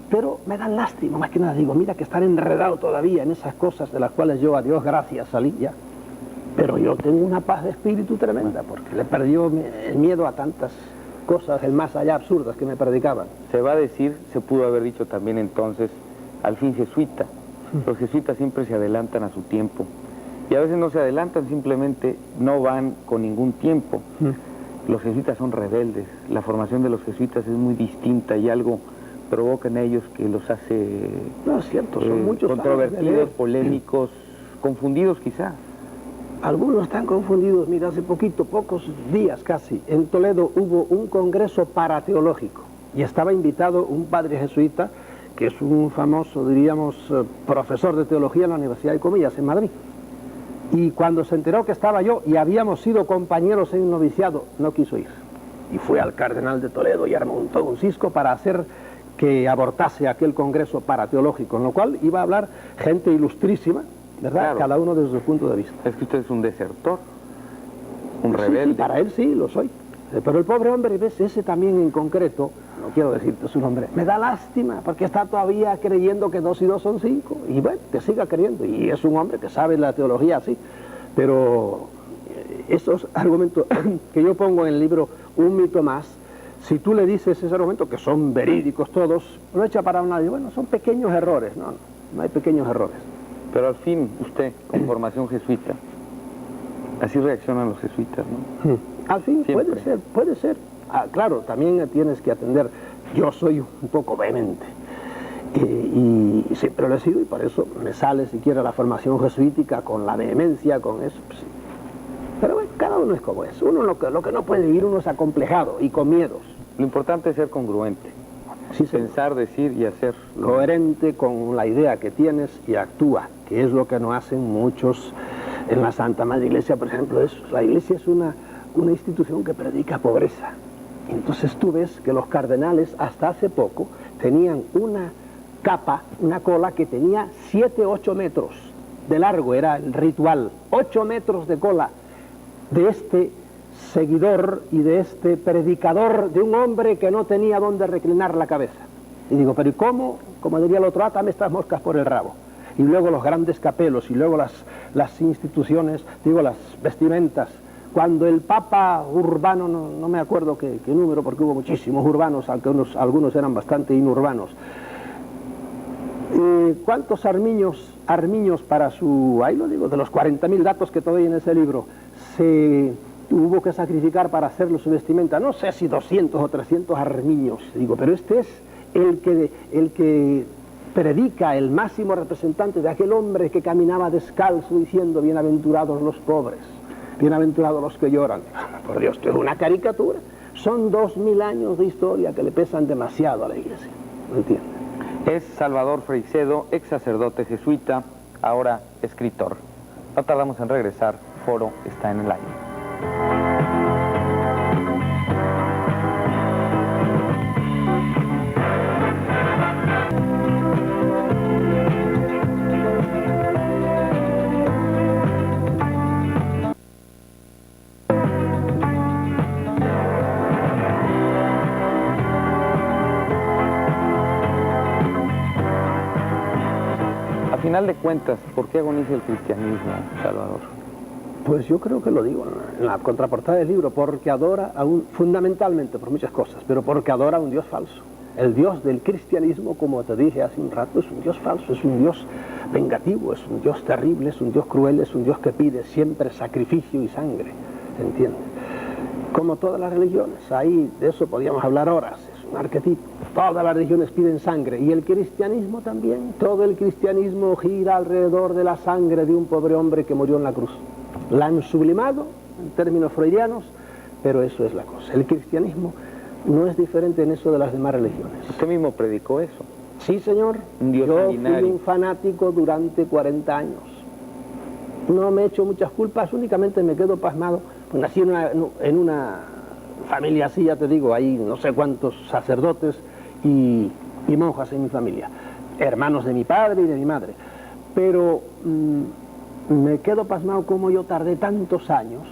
Speaker 2: Pero me dan lástima, más que nada, digo, mira que estar enredado todavía en esas cosas de las cuales yo, a Dios gracias, salí ya. Pero yo tengo una paz de espíritu tremenda, porque le perdió el miedo a tantas cosas, el más allá absurdas que me predicaban.
Speaker 1: Se va a decir, se pudo haber dicho también entonces, al fin jesuita. Los jesuitas siempre se adelantan a su tiempo. Y a veces no se adelantan, simplemente no van con ningún tiempo. Los jesuitas son rebeldes. La formación de los jesuitas es muy distinta y algo provoca en ellos que los hace...
Speaker 2: No, es cierto, son muchos
Speaker 1: controvertidos, polémicos, confundidos quizá.
Speaker 2: Algunos están confundidos. Mira, hace pocos días casi, en Toledo hubo un congreso parateológico y estaba invitado un padre jesuita que es un famoso, diríamos, profesor de teología en la Universidad de Comillas, en Madrid. Y cuando se enteró que estaba yo y habíamos sido compañeros en un noviciado, no quiso ir. Y fue al cardenal de Toledo y armó todo un cisco para hacer que abortase aquel congreso parateológico, en lo cual iba a hablar gente ilustrísima, ¿verdad? Claro. Cada uno desde su punto de vista.
Speaker 1: Es que usted es un desertor, un rebelde.
Speaker 2: Sí, para él sí, lo soy. Pero el pobre hombre, ves, ese también en concreto, no quiero decirte su nombre, me da lástima, porque está todavía creyendo que 2 y 2 son 5. Y bueno, que siga creyendo. Y es un hombre que sabe la teología, sí. Pero esos argumentos que yo pongo en el libro Un mito más, si tú le dices ese argumento, que son verídicos todos, no echa para un lado. Bueno, son pequeños errores. No hay pequeños errores.
Speaker 1: Pero al fin, usted, con formación jesuita, así reaccionan los jesuitas, ¿no?
Speaker 2: Al fin,
Speaker 1: siempre.
Speaker 2: puede ser. Claro, también tienes que atender. Yo soy un poco vehemente. Y siempre lo he sido, y por eso me sale siquiera la formación jesuítica con la vehemencia, con eso. Pues, sí. Pero bueno, cada uno es como es. Uno lo que no puede vivir, uno es acomplejado y con miedos.
Speaker 1: Lo importante es ser congruente.
Speaker 2: Sí,
Speaker 1: pensar, decir y hacer.
Speaker 2: Coherente con la idea que tienes y actúa, que es lo que no hacen muchos en la Santa Madre Iglesia, por ejemplo. La Iglesia es una institución que predica pobreza. Entonces tú ves que los cardenales hasta hace poco tenían una capa, una cola que tenía 7, 8 metros de largo, era el ritual, 8 metros de cola de este seguidor y de este predicador de un hombre que no tenía dónde reclinar la cabeza. Y digo, pero ¿y cómo? Como diría el otro, átame estas moscas por el rabo. Y luego los grandes capelos, y luego las instituciones, digo, las vestimentas. Cuando el Papa Urbano, no me acuerdo qué número, porque hubo muchísimos urbanos, aunque algunos eran bastante inurbanos. ¿Cuántos armiños para su, ahí lo digo, de los 40.000 datos que todavía en ese libro, se hubo que sacrificar para hacerlo su vestimenta? No sé si 200 o 300 armiños, digo, pero este es el que predica, el máximo representante de aquel hombre que caminaba descalzo diciendo bienaventurados los pobres. bienaventurados los que lloran. Por Dios, esto es una caricatura. Son 2000 años de historia que le pesan demasiado a la iglesia, ¿me entiendes?
Speaker 1: Es Salvador Freixedo, ex sacerdote jesuita, ahora escritor. No tardamos en regresar, Foro está en el aire. A final de cuentas, ¿por qué agoniza el cristianismo, Salvador?
Speaker 2: Pues yo creo que lo digo en la contraportada del libro, porque adora fundamentalmente por muchas cosas, pero porque adora a un Dios falso. El Dios del cristianismo, como te dije hace un rato, es un Dios falso, es un Dios vengativo, es un Dios terrible, es un Dios cruel, es un Dios que pide siempre sacrificio y sangre, ¿entiendes? Como todas las religiones, ahí de eso podríamos hablar horas, es un arquetipo. Todas las religiones piden sangre, y el cristianismo también. Todo el cristianismo gira alrededor de la sangre de un pobre hombre que murió en la cruz. La han sublimado en términos freudianos, pero eso es la cosa. El cristianismo no es diferente en eso de las demás religiones.
Speaker 1: Usted mismo predicó eso.
Speaker 2: Sí, señor.
Speaker 1: Un Dios
Speaker 2: Yo
Speaker 1: sanguinario.
Speaker 2: fui un fanático durante 40 años. No me he hecho muchas culpas, únicamente me quedo pasmado. Pues nací en una familia así, ya te digo, hay no sé cuántos sacerdotes y monjas en mi familia, hermanos de mi padre y de mi madre. Pero me quedo pasmado como yo tardé tantos años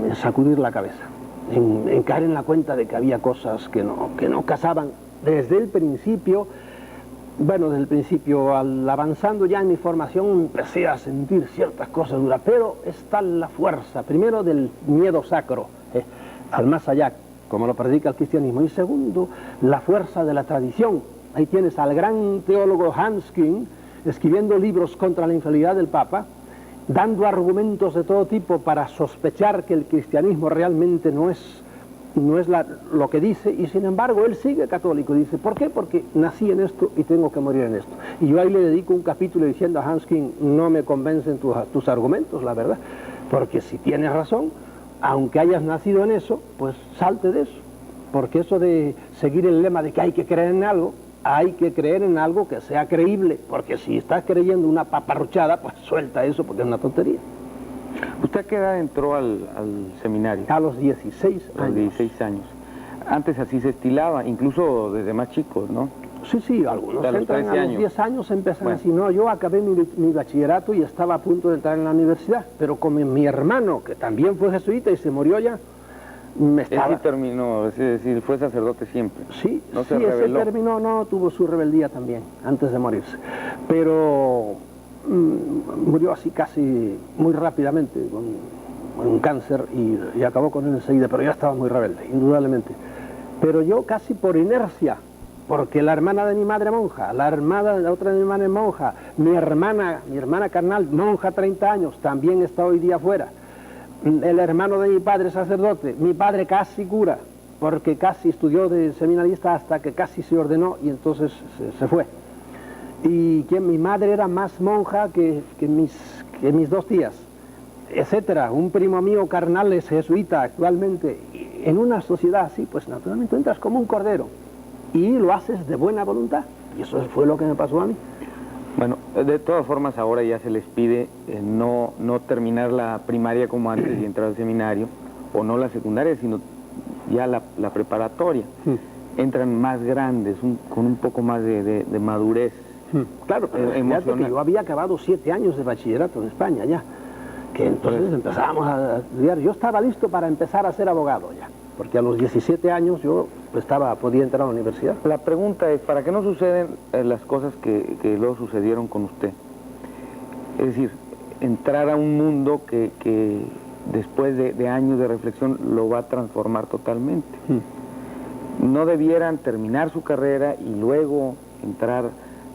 Speaker 2: en sacudir la cabeza, en caer en la cuenta de que había cosas que no casaban. Desde el principio, avanzando ya en mi formación, empecé a sentir ciertas cosas duras, pero está la fuerza, primero del miedo sacro, al más allá, como lo predica el cristianismo, y segundo, la fuerza de la tradición. Ahí tienes al gran teólogo Hans Küng escribiendo libros contra la infidelidad del Papa, dando argumentos de todo tipo para sospechar que el cristianismo realmente no es lo que dice, y sin embargo él sigue católico. Dice, ¿por qué? Porque nací en esto y tengo que morir en esto. Y yo ahí le dedico un capítulo diciendo a Hans Küng, no me convencen tus argumentos, la verdad, porque si tienes razón, aunque hayas nacido en eso, pues salte de eso, porque eso de seguir el lema de que hay que creer en algo, hay que creer en algo que sea creíble, porque si estás creyendo una paparruchada, pues suelta eso, porque es una tontería.
Speaker 1: ¿Usted a qué edad entró al seminario?
Speaker 2: A los 16 años.
Speaker 1: A los 16 años. Antes así se estilaba, incluso desde más chicos, ¿no?
Speaker 2: Sí, algunos
Speaker 1: a los
Speaker 2: entran
Speaker 1: 13
Speaker 2: a los
Speaker 1: años.
Speaker 2: 10 años, empiezan
Speaker 1: Bueno.
Speaker 2: así. No, yo acabé mi bachillerato y estaba a punto de entrar en la universidad, pero como mi hermano, que también fue jesuita y se murió ya, me
Speaker 1: Él
Speaker 2: estaba...
Speaker 1: sí terminó, es decir, fue sacerdote siempre.
Speaker 2: Sí,
Speaker 1: No se
Speaker 2: ese
Speaker 1: rebeló.
Speaker 2: terminó, no, tuvo su rebeldía también, antes de morirse. Pero murió así casi muy rápidamente, con un cáncer, y acabó con él enseguida, pero ya estaba muy rebelde, indudablemente. Pero yo casi por inercia, porque la hermana de mi madre monja, la otra de mi madre monja, mi hermana carnal, monja 30 años, también está hoy día fuera. El hermano de mi padre sacerdote, mi padre casi cura, porque casi estudió de seminarista hasta que casi se ordenó y entonces se fue. Y que mi madre era más monja que mis dos tías, etcétera. Un primo mío carnal es jesuita actualmente. Y en una sociedad así, pues naturalmente entras como un cordero y lo haces de buena voluntad. Y eso fue lo que me pasó a mí.
Speaker 1: Bueno, de todas formas ahora ya se les pide no terminar la primaria como antes y entrar al seminario, o no la secundaria, sino ya la preparatoria. Entran más grandes, con un poco más de madurez.
Speaker 2: Claro, pero fíjate que yo había acabado 7 años de bachillerato en España ya, que entonces empezábamos a estudiar. Yo estaba listo para empezar a ser abogado ya, porque a los 17 años yo podía entrar a la universidad.
Speaker 1: La pregunta es, ¿para qué no suceden las cosas que luego sucedieron con usted? Es decir, entrar a un mundo que después de años de reflexión lo va a transformar totalmente. No debieran terminar su carrera y luego entrar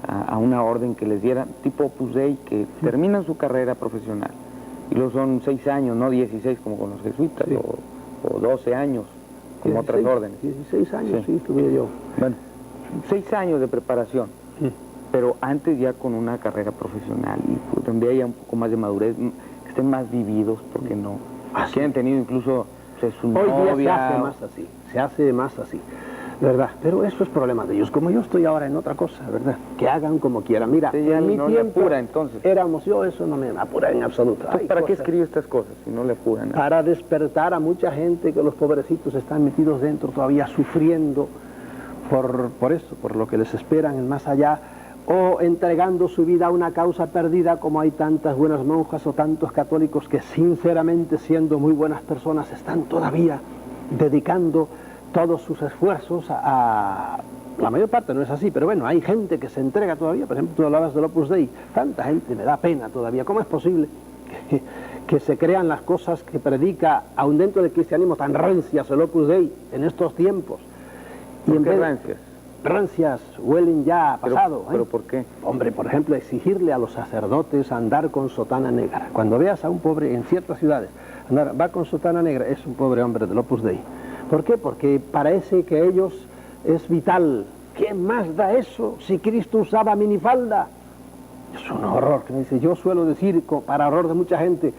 Speaker 1: a una orden que les diera, tipo Opus Dei, que terminan su carrera profesional. Y luego son 6 años, no 16 como con los jesuitas,
Speaker 2: Sí.
Speaker 1: o 12 años, como otras órdenes.
Speaker 2: 16 años,
Speaker 1: Sí.
Speaker 2: sí, tuve yo.
Speaker 1: Bueno, 6 años de preparación, pero antes ya con una carrera profesional, y donde haya un poco más de madurez, que estén más vividos, porque no que han tenido incluso su
Speaker 2: Hoy día
Speaker 1: novia.
Speaker 2: se hace más así, ¿verdad? Pero eso es problema de ellos, como yo estoy ahora en otra cosa, ¿verdad? Que hagan como quieran. Mira,
Speaker 1: Sí, ya
Speaker 2: en mi
Speaker 1: no le
Speaker 2: tiempo
Speaker 1: apura, entonces.
Speaker 2: éramos yo, eso no me apura en absoluto.
Speaker 1: Entonces,
Speaker 2: Hay
Speaker 1: ¿para qué
Speaker 2: cosas-
Speaker 1: escribe estas cosas si no le apuran?
Speaker 2: Para despertar a mucha gente que los pobrecitos están metidos dentro todavía sufriendo por eso, por lo que les esperan en más allá, o entregando su vida a una causa perdida, como hay tantas buenas monjas o tantos católicos que sinceramente, siendo muy buenas personas, están todavía dedicando todos sus esfuerzos a... La mayor parte no es así, pero bueno, hay gente que se entrega todavía. Por ejemplo, tú hablabas del Opus Dei, tanta gente, me da pena todavía. ¿Cómo es posible que se crean las cosas que predica, aun dentro del cristianismo, tan rancias el Opus Dei en estos tiempos?
Speaker 1: ¿Por qué rancias?
Speaker 2: Rancias, huelen ya a pasado.
Speaker 1: ¿Pero por qué?
Speaker 2: Hombre, por ejemplo, exigirle a los sacerdotes andar con sotana negra. Cuando veas a un pobre en ciertas ciudades, va con sotana negra, es un pobre hombre del Opus Dei. ¿Por qué? Porque parece que ellos es vital. ¿Quién más da eso si Cristo usaba minifalda? Es un horror, que me dice. Yo suelo decir, para horror de mucha gente,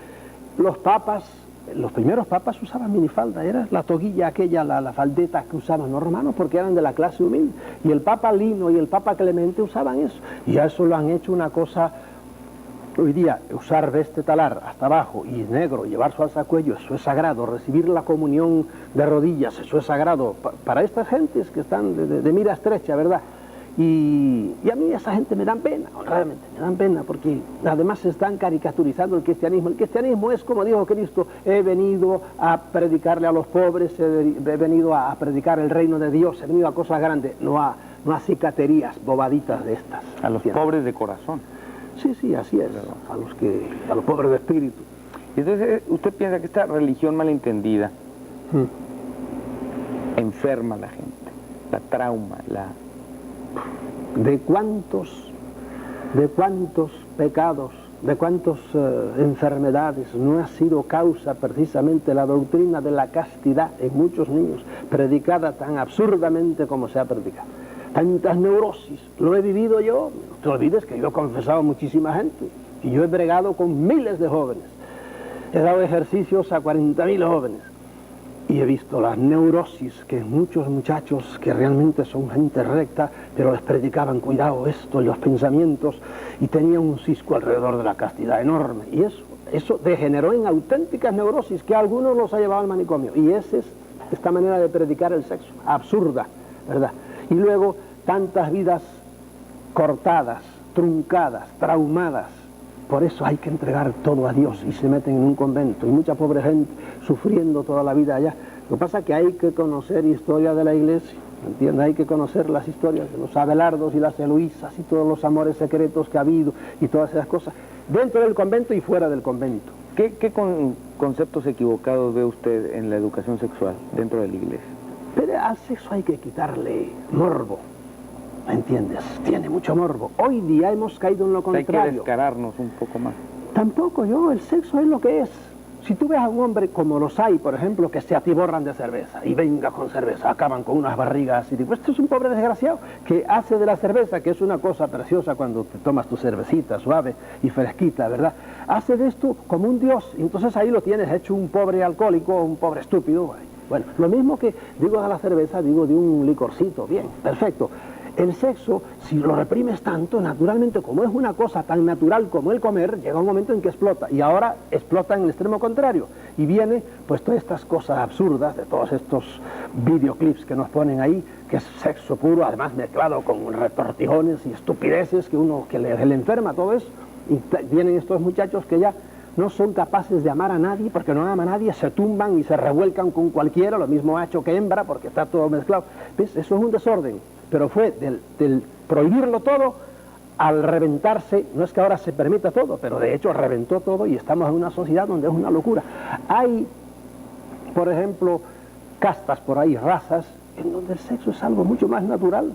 Speaker 2: los primeros papas usaban minifalda, era la toguilla aquella, la faldeta que usaban los romanos porque eran de la clase humilde. Y el Papa Lino y el Papa Clemente usaban eso. Y a eso lo han hecho una cosa. Hoy día, usar veste talar hasta abajo y negro, llevar su alzacuello, eso es sagrado. Recibir la comunión de rodillas, eso es sagrado. Para estas gentes que están de mira estrecha, ¿verdad? Y a mí esa gente me dan pena, realmente me dan pena, porque además se están caricaturizando el cristianismo. El cristianismo es, como dijo Cristo, he venido a predicarle a los pobres, he venido a predicar el reino de Dios, he venido a cosas grandes, no a cicaterías bobaditas de estas.
Speaker 1: A los pobres de corazón.
Speaker 2: Sí, así es, a los pobres de espíritu.
Speaker 1: Y entonces, ¿usted piensa que esta religión malentendida enferma a la gente, la trauma,
Speaker 2: ¿De cuántos pecados, de cuántas enfermedades no ha sido causa precisamente la doctrina de la castidad en muchos niños, predicada tan absurdamente como se ha predicado? Tantas neurosis, lo he vivido yo. No te olvides que yo he confesado a muchísima gente y yo he bregado con miles de jóvenes, he dado ejercicios a 40.000 jóvenes y he visto las neurosis que muchos muchachos que realmente son gente recta, pero les predicaban cuidado esto y los pensamientos, y tenían un cisco alrededor de la castidad enorme, y eso degeneró en auténticas neurosis que a algunos los ha llevado al manicomio. Y esa es esta manera de predicar el sexo, absurda, ¿verdad? Y luego tantas vidas cortadas, truncadas, traumadas. Por eso hay que entregar todo a Dios y se meten en un convento. Y mucha pobre gente sufriendo toda la vida allá. Lo que pasa es que hay que conocer historia de la iglesia, ¿entiendes? Hay que conocer las historias de los Abelardos y las Eloísas y todos los amores secretos que ha habido y todas esas cosas, dentro del convento y fuera del convento.
Speaker 1: ¿Qué conceptos equivocados ve usted en la educación sexual dentro de la iglesia?
Speaker 2: Pero al sexo hay que quitarle morbo, ¿me entiendes? Tiene mucho morbo. Hoy día hemos caído en lo contrario.
Speaker 1: Hay que descararnos un poco más.
Speaker 2: Tampoco el sexo es lo que es. Si tú ves a un hombre como los hay, por ejemplo, que se atiborran de cerveza, y venga con cerveza, acaban con unas barrigas, y digo, este es un pobre desgraciado, que hace de la cerveza, que es una cosa preciosa cuando te tomas tu cervecita suave y fresquita, ¿verdad? Hace de esto como un dios, y entonces ahí lo tienes hecho un pobre alcohólico, un pobre estúpido. Bueno, lo mismo que digo de la cerveza, digo de un licorcito, bien, perfecto. El sexo, si lo reprimes tanto, naturalmente, como es una cosa tan natural como el comer, llega un momento en que explota. Y ahora explota en el extremo contrario. Y viene, pues, todas estas cosas absurdas de todos estos videoclips que nos ponen ahí, que es sexo puro, además mezclado con retortijones y estupideces que le enferma todo eso. Y vienen estos muchachos que ya no son capaces de amar a nadie, porque no aman a nadie, se tumban y se revuelcan con cualquiera, lo mismo macho que hembra, porque está todo mezclado. ¿Ves? Eso es un desorden. Pero fue del prohibirlo todo al reventarse. No es que ahora se permita todo, pero de hecho reventó todo y estamos en una sociedad donde es una locura. Hay, por ejemplo, castas por ahí, razas, en donde el sexo es algo mucho más natural.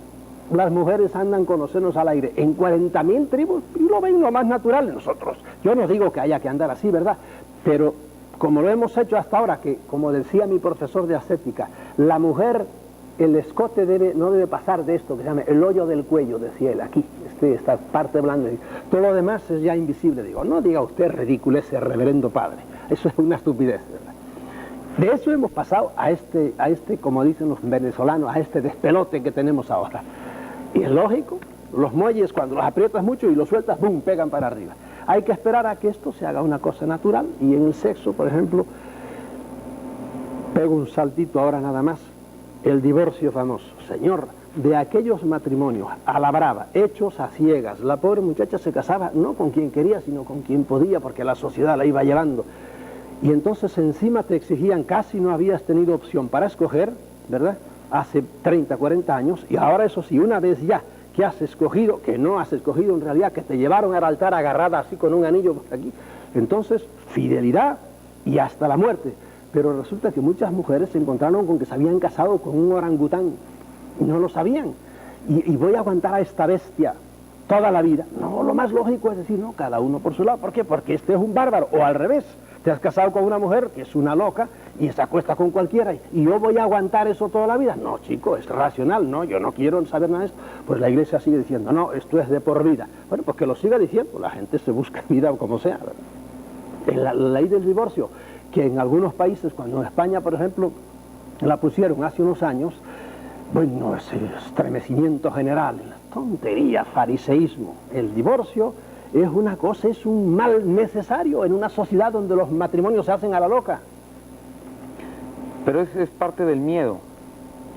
Speaker 2: Las mujeres andan con los senos al aire en 40.000 tribus y lo ven lo más natural de nosotros. Yo no digo que haya que andar así, ¿verdad? Pero como lo hemos hecho hasta ahora, que como decía mi profesor de ascética, la mujer el escote no debe pasar de esto que se llama el hoyo del cuello, decía él, aquí, esta parte blanda. Todo lo demás es ya invisible. Digo, no diga usted ridiculece, reverendo padre. Eso es una estupidez, ¿verdad? De eso hemos pasado a este, como dicen los venezolanos, a este despelote que tenemos ahora. Y es lógico, los muelles cuando los aprietas mucho y los sueltas, ¡bum!, pegan para arriba. Hay que esperar a que esto se haga una cosa natural. Y en el sexo, por ejemplo, pego un saltito ahora nada más, el divorcio famoso. Señor, de aquellos matrimonios a la brava, hechos a ciegas, la pobre muchacha se casaba no con quien quería, sino con quien podía, porque la sociedad la iba llevando. Y entonces encima te exigían, casi no habías tenido opción para escoger, ¿verdad?, hace 30, 40 años, y ahora eso sí, una vez ya que has escogido, que no has escogido en realidad, que te llevaron al altar agarrada así con un anillo por aquí, entonces fidelidad y hasta la muerte. Pero resulta que muchas mujeres se encontraron con que se habían casado con un orangután, y no lo sabían, y voy a aguantar a esta bestia toda la vida. No, lo más lógico es decir, no, cada uno por su lado. ¿Por qué? Porque este es un bárbaro, o al revés, te has casado con una mujer que es una loca y se acuesta con cualquiera, y yo voy a aguantar eso toda la vida. No, chico, es racional, no, yo no quiero saber nada de esto. Pues la iglesia sigue diciendo, no, esto es de por vida. Bueno, pues que lo siga diciendo, la gente se busca vida como sea, ¿verdad? En la ley del divorcio, que en algunos países, cuando en España, por ejemplo, la pusieron hace unos años, bueno, ese estremecimiento general, tontería, fariseísmo. El divorcio es una cosa, es un mal necesario en una sociedad donde los matrimonios se hacen a la loca.
Speaker 1: Pero es parte del miedo,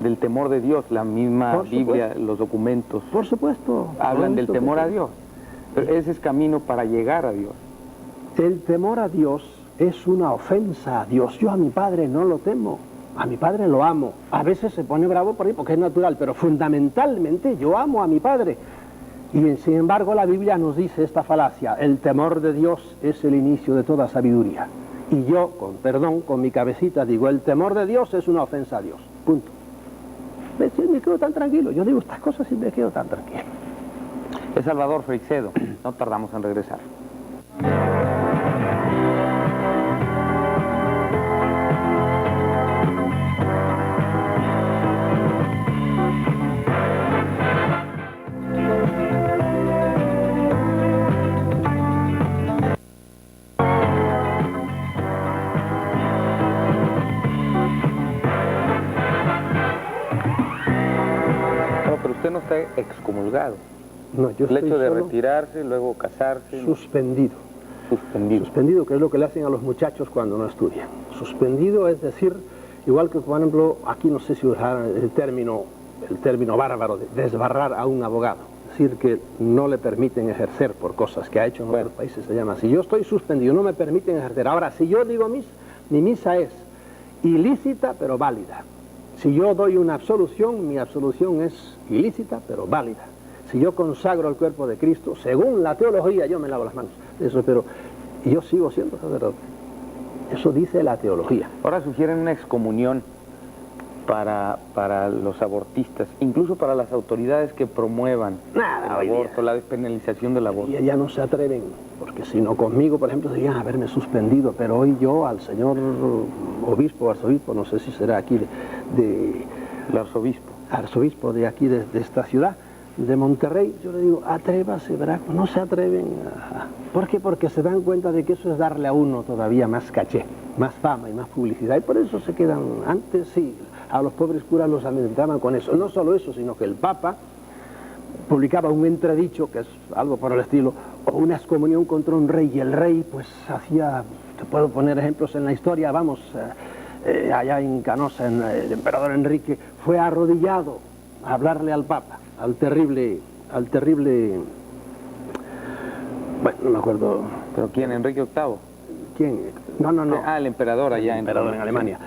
Speaker 1: del temor de Dios. La misma Biblia, los documentos,
Speaker 2: por supuesto,
Speaker 1: hablan del temor a Dios. Pero ese es camino para llegar a Dios.
Speaker 2: El temor a Dios es una ofensa a Dios. Yo a mi padre no lo temo, a mi padre lo amo. A veces se pone bravo por ahí porque es natural, pero fundamentalmente yo amo a mi padre. Y sin embargo la Biblia nos dice esta falacia: el temor de Dios es el inicio de toda sabiduría. Y yo, con perdón, con mi cabecita digo, el temor de Dios es una ofensa a Dios. Punto. Me quedo tan tranquilo. Yo digo estas cosas y me quedo tan tranquilo.
Speaker 1: Es Salvador Freixedo. No tardamos en regresar. No está excomulgado.
Speaker 2: No, yo
Speaker 1: el
Speaker 2: estoy
Speaker 1: hecho de
Speaker 2: solo
Speaker 1: retirarse, luego casarse.
Speaker 2: Suspendido. Suspendido, que es lo que le hacen a los muchachos cuando no estudian. Suspendido es decir, igual que por ejemplo, aquí no sé si usar el término bárbaro de desbarrar a un abogado. Es decir, que no le permiten ejercer por cosas que ha hecho en otros países, se llama así. Yo estoy suspendido, no me permiten ejercer. Ahora, si yo digo misa, mi misa es ilícita pero válida. Si yo doy una absolución, mi absolución es ilícita, pero válida. Si yo consagro el cuerpo de Cristo, según la teología, yo me lavo las manos. Eso, pero yo sigo siendo sacerdote. Eso dice la teología.
Speaker 1: Ahora sugieren una excomunión para los abortistas, incluso para las autoridades que promuevan el aborto, la despenalización del aborto.
Speaker 2: Y ya no se atreven, porque si no conmigo, por ejemplo, deberían haberme suspendido, pero hoy yo al señor obispo, arzobispo, no sé si será aquí
Speaker 1: el
Speaker 2: arzobispo de aquí, de esta ciudad, de Monterrey, yo le digo, atrévase, ¿verdad? No se atreven. ¿Por qué? Porque se dan cuenta de que eso es darle a uno todavía más caché, más fama y más publicidad, y por eso se quedan. Antes sí, a los pobres curas los amedrentaban con eso. No solo eso, sino que el Papa publicaba un entredicho, que es algo por el estilo, o una excomunión contra un rey, y el rey pues hacía, te puedo poner ejemplos en la historia, vamos, allá en Canosa, el emperador Enrique fue arrodillado a hablarle al Papa, al terrible, bueno, no me acuerdo.
Speaker 1: ¿Pero quién? ¿Enrique VIII?
Speaker 2: ¿Quién? No.
Speaker 1: Ah, el emperador allá
Speaker 2: en Alemania.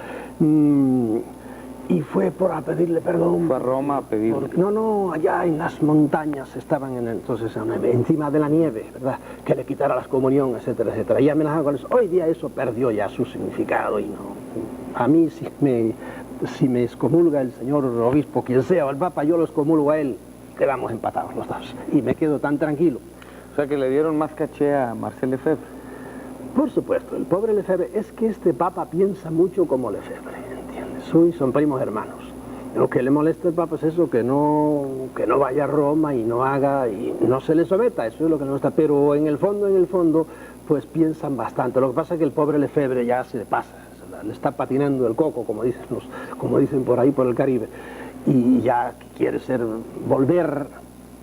Speaker 2: Y fue a pedirle perdón.
Speaker 1: Fue a Roma a pedirle.
Speaker 2: No, allá en las montañas estaban entonces encima de la nieve, ¿verdad? Que le quitara la excomunión, etcétera, etcétera. Y amenazaban con eso. Hoy día eso perdió ya su significado y no. A mí si me excomulga el señor obispo, quien sea, o el Papa, yo lo excomulgo a él, quedamos empatados los dos. Y me quedo tan tranquilo.
Speaker 1: O sea que le dieron más caché a Marcel Lefebvre.
Speaker 2: Por supuesto, el pobre Lefebvre, es que este Papa piensa mucho como Lefebvre, ¿entiendes? Son primos hermanos. Lo que le molesta al Papa es eso, que no vaya a Roma y no haga, y no se le someta, eso es lo que le molesta. Pero en el fondo, pues piensan bastante. Lo que pasa es que el pobre Lefebvre ya se le pasa, le está patinando el coco, como dicen por ahí por el Caribe, y ya quiere volver,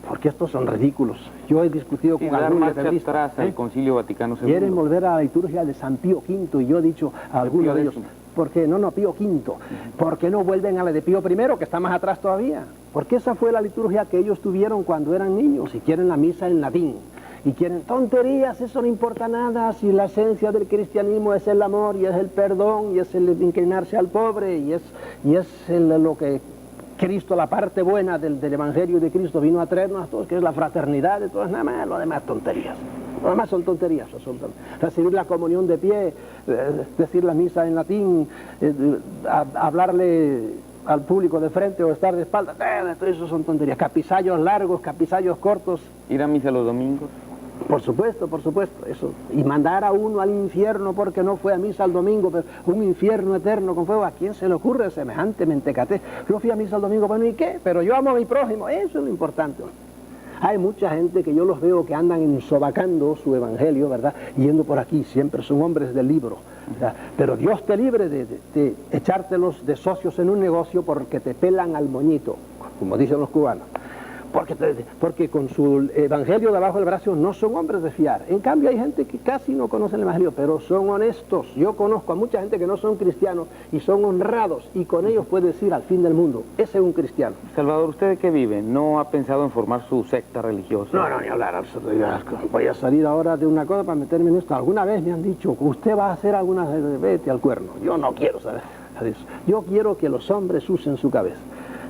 Speaker 2: porque estos son ridículos. Yo he discutido con
Speaker 1: dar
Speaker 2: algunos
Speaker 1: marcha atrás al Concilio Vaticano II.
Speaker 2: Quieren volver a la liturgia de San Pío V, y yo he dicho a algunos de ellos, porque no, Pío V, porque no vuelven a la de Pío I, que está más atrás todavía, porque esa fue la liturgia que ellos tuvieron cuando eran niños, y quieren la misa en latín, y quieren tonterías, eso no importa nada, si la esencia del cristianismo es el amor, y es el perdón, y es el inclinarse al pobre, y es lo que Cristo, la parte buena del Evangelio de Cristo vino a traernos a todos, que es la fraternidad de todos, nada más, lo demás tonterías. Lo demás son tonterías, absolutamente. Recibir la comunión de pie, decir la misa en latín, hablarle al público de frente o estar de espalda, todo eso son tonterías. Capisallos largos, capisallos cortos.
Speaker 1: ¿Ir a misa los domingos?
Speaker 2: Por supuesto, eso. Y mandar a uno al infierno porque no fue a misa el domingo, pero un infierno eterno con fuego. ¿A quién se le ocurre semejante mentecate? Yo fui a misa el domingo, bueno, ¿y qué? Pero yo amo a mi prójimo, eso es lo importante. Hay mucha gente que yo los veo que andan ensobacando su evangelio, ¿verdad? Yendo por aquí, siempre son hombres del libro, ¿verdad? Pero Dios te libre de echártelos de socios en un negocio porque te pelan al moñito, como dicen los cubanos. Porque con su evangelio debajo del brazo no son hombres de fiar. En cambio hay gente que casi no conoce el evangelio, pero son honestos. Yo conozco a mucha gente que no son cristianos y son honrados, y con ellos puedes ir al fin del mundo. Ese es un cristiano.
Speaker 1: Salvador, ¿usted de qué vive? ¿No ha pensado en formar su secta religiosa?
Speaker 2: No, ni hablar. Voy a salir ahora de una cosa para meterme en esto. Alguna vez me han dicho, usted va a hacer alguna... Vete al cuerno. Yo no quiero saber de eso. Yo quiero que los hombres usen su cabeza.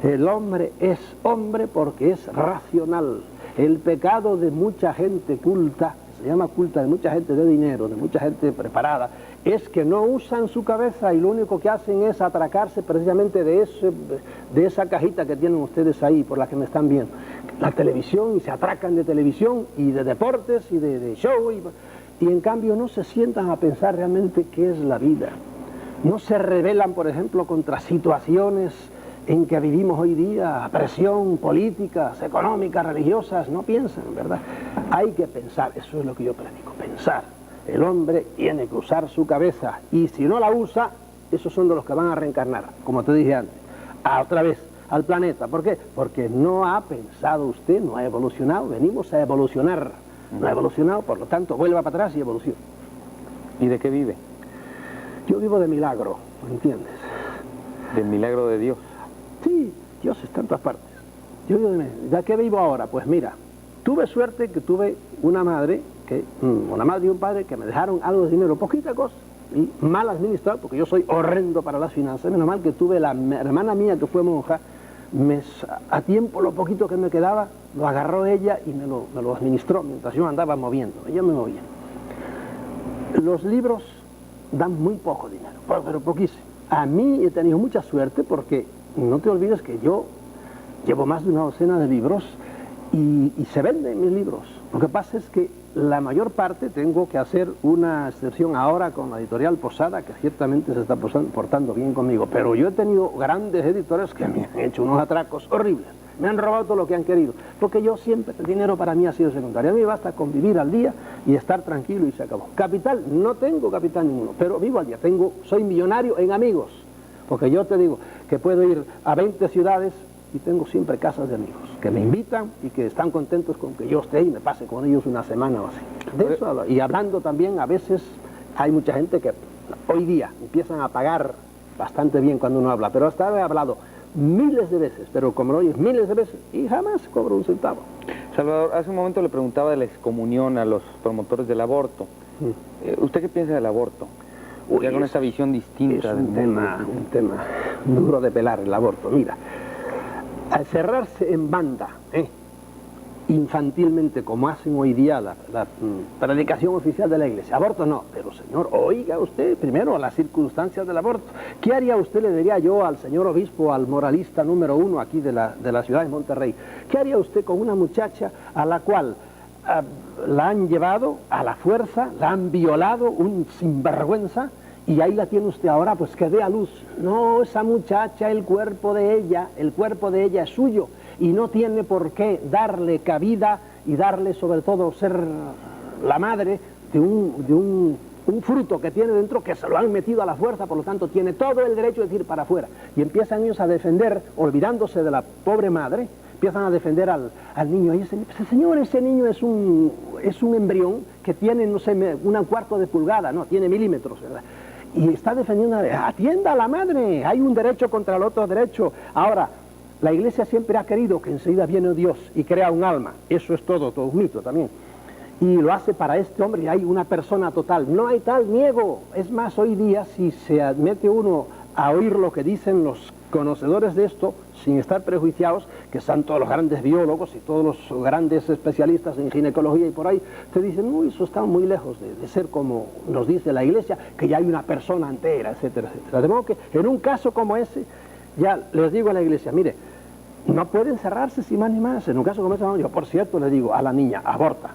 Speaker 2: El hombre es hombre porque es racional. El pecado de mucha gente culta, se llama culta, de mucha gente de dinero, de mucha gente preparada, es que no usan su cabeza y lo único que hacen es atracarse precisamente de esa cajita que tienen ustedes ahí, por la que me están viendo. La televisión, y se atracan de televisión y de deportes y de show, y en cambio no se sientan a pensar realmente qué es la vida. No se rebelan, por ejemplo, contra situaciones en que vivimos hoy día, presión, políticas, económicas, religiosas, no piensan, ¿verdad? Hay que pensar, eso es lo que yo predico, pensar. El hombre tiene que usar su cabeza, y si no la usa, esos son de los que van a reencarnar, como te dije antes, otra vez al planeta. ¿Por qué? Porque no ha pensado usted, no ha evolucionado, venimos a evolucionar, no ha evolucionado, por lo tanto, vuelva para atrás y evoluciona.
Speaker 1: ¿Y de qué vive?
Speaker 2: Yo vivo de milagro, ¿me entiendes?
Speaker 1: ¿Del milagro de Dios?
Speaker 2: Sí, Dios está en todas partes. Yo digo, ¿de qué vivo ahora? Pues mira, tuve suerte que tuve una madre y un padre que me dejaron algo de dinero, poquita cosa, y mal administrado, porque yo soy horrendo para las finanzas. Menos mal que tuve la hermana mía que fue monja, a tiempo lo poquito que me quedaba, lo agarró ella y me lo administró mientras yo andaba moviendo, ella me movía. Los libros dan muy poco dinero, pero poquísimo. A mí he tenido mucha suerte porque no te olvides que yo llevo más de una docena de libros y se venden mis libros. Lo que pasa es que la mayor parte tengo que hacer una excepción ahora con la editorial Posada, que ciertamente se está portando bien conmigo, pero yo he tenido grandes editores que me han hecho unos atracos horribles. Me han robado todo lo que han querido, porque yo siempre, el dinero para mí ha sido secundario. A mí basta con vivir al día y estar tranquilo y se acabó. Capital, no tengo capital ninguno, pero vivo al día. Soy millonario en amigos, porque yo te digo que puedo ir a 20 ciudades y tengo siempre casas de amigos que me invitan y que están contentos con que yo esté y me pase con ellos una semana o así. De eso, y hablando también, a veces hay mucha gente que hoy día empiezan a pagar bastante bien cuando uno habla, pero hasta he hablado miles de veces, pero como lo oyes miles de veces, y jamás cobro un centavo.
Speaker 1: Salvador, hace un momento le preguntaba de la excomunión a los promotores del aborto. ¿Usted qué piensa del aborto? Ya con esa visión distinta.
Speaker 2: Es un tema duro de pelar, el aborto. Mira, al cerrarse en banda, infantilmente, como hacen hoy día la predicación oficial de la iglesia, aborto no, pero señor, oiga usted primero las circunstancias del aborto. ¿Qué haría usted, le diría yo al señor obispo, al moralista número 1 aquí de la ciudad de Monterrey? ¿Qué haría usted con una muchacha a la cual la han llevado a la fuerza, la han violado, un sinvergüenza, y ahí la tiene usted ahora, pues que dé a luz. No, esa muchacha, el cuerpo de ella es suyo, y no tiene por qué darle cabida y darle sobre todo ser la madre de un fruto que tiene dentro, que se lo han metido a la fuerza, por lo tanto tiene todo el derecho de ir para afuera. Y empiezan ellos a defender, olvidándose de la pobre madre, empiezan a defender al niño. Y dicen, señor, ese niño es un embrión que tiene, no sé, un cuarto de pulgada, no, tiene milímetros, ¿verdad? Y está defendiendo, atienda a la madre, hay un derecho contra el otro derecho. Ahora, la Iglesia siempre ha querido que enseguida viene Dios y crea un alma, eso es todo un mito también. Y lo hace para este hombre, y hay una persona total, no hay tal niego. Es más, hoy día, si se mete uno a oír lo que dicen los conocedores de esto, sin estar prejuiciados, que están todos los grandes biólogos y todos los grandes especialistas en ginecología y por ahí, te dicen, uy, eso está muy lejos de ser como nos dice la Iglesia, que ya hay una persona entera, etcétera, etcétera. De modo que en un caso como ese, ya les digo a la Iglesia, mire, no pueden cerrarse sin más ni más. En un caso como ese, yo por cierto le digo a la niña, aborta.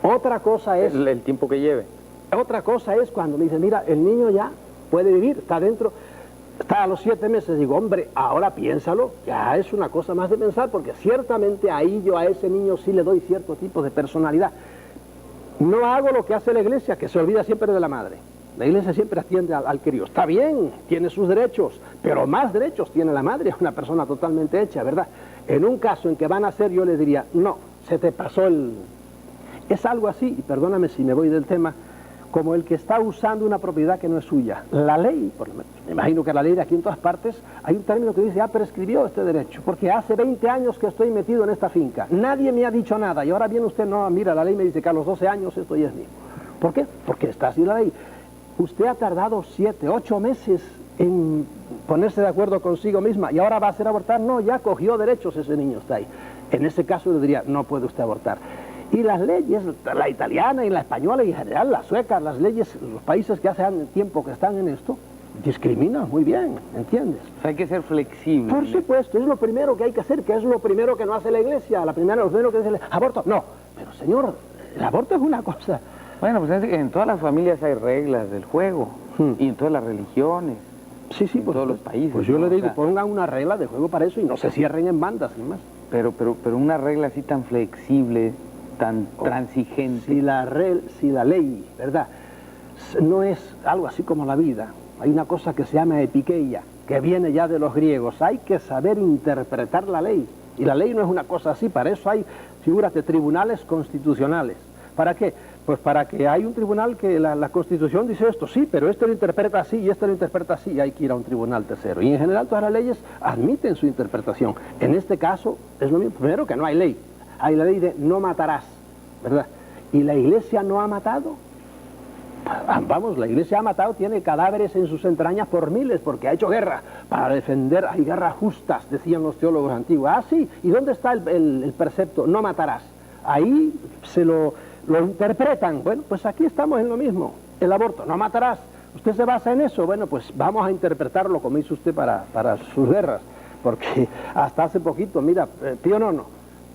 Speaker 2: Otra cosa es...
Speaker 1: el tiempo que lleve.
Speaker 2: Otra cosa es cuando me dicen, mira, el niño ya puede vivir, está dentro, está a los 7 meses. Digo, hombre, ahora piénsalo, ya es una cosa más de pensar, porque ciertamente ahí yo a ese niño sí le doy cierto tipo de personalidad. No hago lo que hace la Iglesia, que se olvida siempre de la madre. La Iglesia siempre atiende al crío. Está bien, tiene sus derechos, pero más derechos tiene la madre, una persona totalmente hecha, ¿verdad? En un caso en que van a hacer, yo le diría, no, se te pasó el... Es algo así, y perdóname si me voy del tema, como el que está usando una propiedad que no es suya. La ley, me imagino que la ley de aquí en todas partes, hay un término que dice, prescribió este derecho, porque hace 20 años que estoy metido en esta finca, nadie me ha dicho nada, y ahora viene usted, no, mira, la ley me dice que a los 12 años esto ya es mío. ¿Por qué? Porque está así la ley. Usted ha tardado 7, 8 meses en ponerse de acuerdo consigo misma, y ahora va a hacer abortar. No, ya cogió derechos, ese niño está ahí. En ese caso le diría, no puede usted abortar. Y las leyes, la italiana y la española y en general la sueca, las leyes, los países que hace tiempo que están en esto, discriminan muy bien, ¿entiendes?
Speaker 1: Hay que ser flexible.
Speaker 2: Por supuesto, es lo primero que hay que hacer, que es lo primero que no hace la Iglesia. Lo primero que dice, aborto, no. Pero señor, el aborto es una cosa...
Speaker 1: Bueno, pues en todas las familias hay reglas del juego, y en todas las religiones.
Speaker 2: Sí,
Speaker 1: en todos los países.
Speaker 2: Pues yo
Speaker 1: ¿no?
Speaker 2: le digo, pongan una regla de juego para eso y no se cierren en bandas, sin más.
Speaker 1: Pero una regla así tan flexible, tan transigente.
Speaker 2: Si la ley, ¿verdad?, no es algo así como la vida. Hay una cosa que se llama epikeia, que viene ya de los griegos. Hay que saber interpretar la ley. Y la ley no es una cosa así, para eso hay, figúrate, tribunales constitucionales. ¿Para qué? Pues para que hay un tribunal que la Constitución dice esto, sí, pero este lo interpreta así y este lo interpreta así, y hay que ir a un tribunal tercero. Y en general todas las leyes admiten su interpretación. En este caso es lo mismo. Primero, que no hay ley. Hay la ley de no matarás, ¿verdad? Y la Iglesia no ha matado. Vamos, la Iglesia ha matado, tiene cadáveres en sus entrañas por miles, porque ha hecho guerra para defender. Hay guerras justas, decían los teólogos antiguos. Ah, sí, ¿y dónde está el precepto? No matarás. Ahí se lo interpretan. Bueno, pues aquí estamos en lo mismo. El aborto, no matarás. ¿Usted se basa en eso? Bueno, pues vamos a interpretarlo como hizo usted para sus guerras. Porque hasta hace poquito, mira, Pío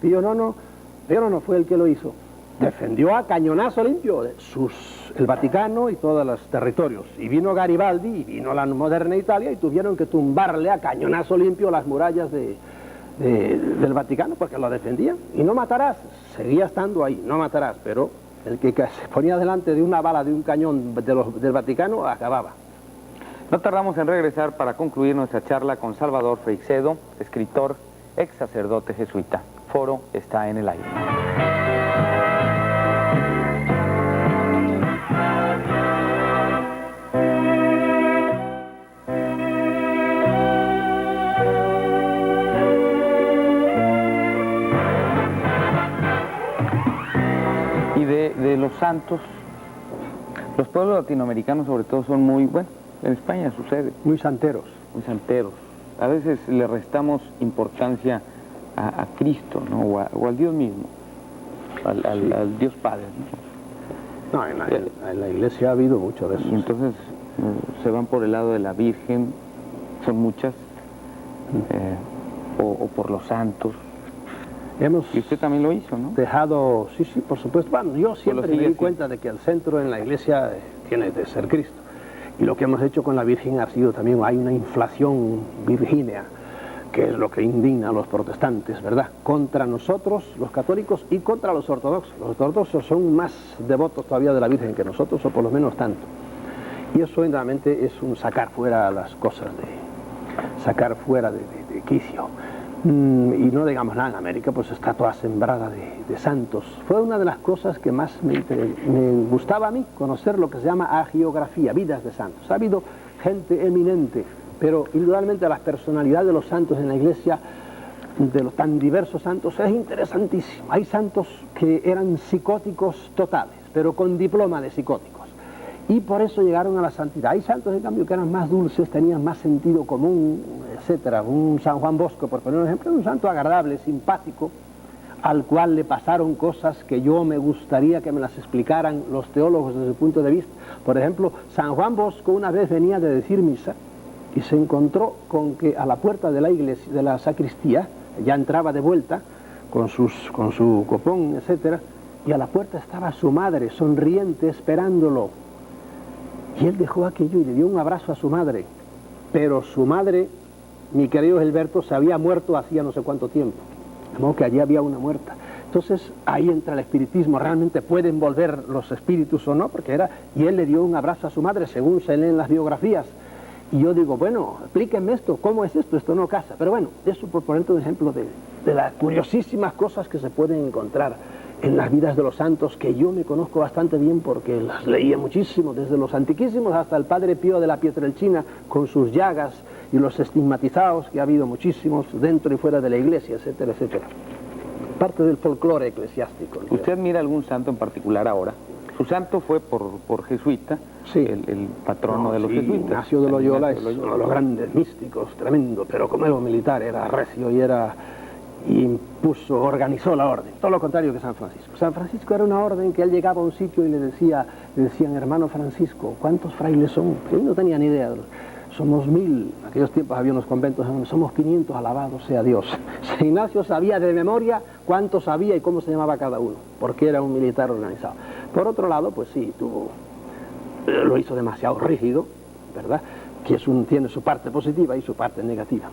Speaker 2: IX fue el que lo hizo. Defendió a cañonazo limpio el Vaticano y todos los territorios. Y vino Garibaldi y vino la moderna Italia y tuvieron que tumbarle a cañonazo limpio las murallas del Vaticano porque lo defendían. Y no matarás, seguía estando ahí, no matarás, pero el que se ponía delante de una bala de un cañón del Vaticano acababa.
Speaker 1: No tardamos en regresar para concluir nuestra charla con Salvador Freixedo, escritor, ex sacerdote jesuita. Foro está en el aire. De los santos, los pueblos latinoamericanos sobre todo son muy, bueno, en España sucede.
Speaker 2: Muy santeros.
Speaker 1: Muy santeros. A veces le restamos importancia a Cristo, ¿no? O al Dios mismo, al Dios Padre, ¿no?
Speaker 2: No, en la Iglesia ha habido mucho de eso.
Speaker 1: Y entonces se van por el lado de la Virgen, son muchas, o por los santos. Y usted también lo hizo, ¿no?
Speaker 2: Dejado, sí, por supuesto. Bueno, yo siempre me di cuenta de que el centro en la Iglesia tiene de ser Cristo. Y lo que hemos hecho con la Virgen ha sido también, hay una inflación virgínea, que es lo que indigna a los protestantes, ¿verdad? Contra nosotros, los católicos, y contra los ortodoxos. Los ortodoxos son más devotos todavía de la Virgen que nosotros, o por lo menos tanto. Y eso realmente es un sacar fuera las cosas, sacar fuera de quicio. Y no digamos nada, en América pues está toda sembrada de santos. Fue una de las cosas que más me gustaba a mí, conocer lo que se llama hagiografía, vidas de santos. Ha habido gente eminente, pero indudablemente la personalidad de los santos en la Iglesia, de los tan diversos santos, es interesantísimo. Hay santos que eran psicóticos totales, pero con diploma de psicóticos, y por eso llegaron a la santidad. Hay santos, en cambio, que eran más dulces, tenían más sentido común, etcétera. Un San Juan Bosco, por poner un ejemplo, un santo agradable, simpático, al cual le pasaron cosas que yo me gustaría que me las explicaran los teólogos desde su punto de vista. Por ejemplo, San Juan Bosco una vez venía de decir misa y se encontró con que a la puerta de la iglesia, de la sacristía, ya entraba de vuelta con su copón, etcétera, y a la puerta estaba su madre, sonriente, esperándolo. Y él dejó aquello y le dio un abrazo a su madre. Pero su madre, mi querido Gilberto, se había muerto hacía no sé cuánto tiempo. De modo que allí había una muerta. Entonces ahí entra el espiritismo. ¿Realmente pueden volver los espíritus o no? Porque y él le dio un abrazo a su madre, según se leen las biografías. Y yo digo, bueno, explíquenme esto, ¿cómo es esto? Esto no casa. Pero bueno, eso por ponerte un ejemplo de las curiosísimas cosas que se pueden encontrar en las vidas de los santos, que yo me conozco bastante bien porque las leía muchísimo, desde los antiquísimos hasta el Padre Pío de la Pietrelcina, con sus llagas y los estigmatizados, que ha habido muchísimos dentro y fuera de la iglesia, etcétera, etcétera. Parte del folclore eclesiástico.
Speaker 1: ¿Usted admira algún santo en particular ahora? Su santo fue por jesuita,
Speaker 2: sí,
Speaker 1: el patrono de los jesuitas.
Speaker 2: Ignacio de Loyola es uno de los grandes místicos, tremendo, pero como era un militar, era recio y organizó la orden, todo lo contrario que San Francisco. San Francisco era una orden que él llegaba a un sitio y le decían, hermano Francisco, ¿cuántos frailes son? Él no tenía ni idea. Somos 1000, en aquellos tiempos había unos conventos donde somos 500, alabado sea Dios. San Ignacio sabía de memoria cuántos había y cómo se llamaba cada uno, porque era un militar organizado. Por otro lado, pues sí, lo hizo demasiado rígido, ¿verdad? Que tiene su parte positiva y su parte negativa.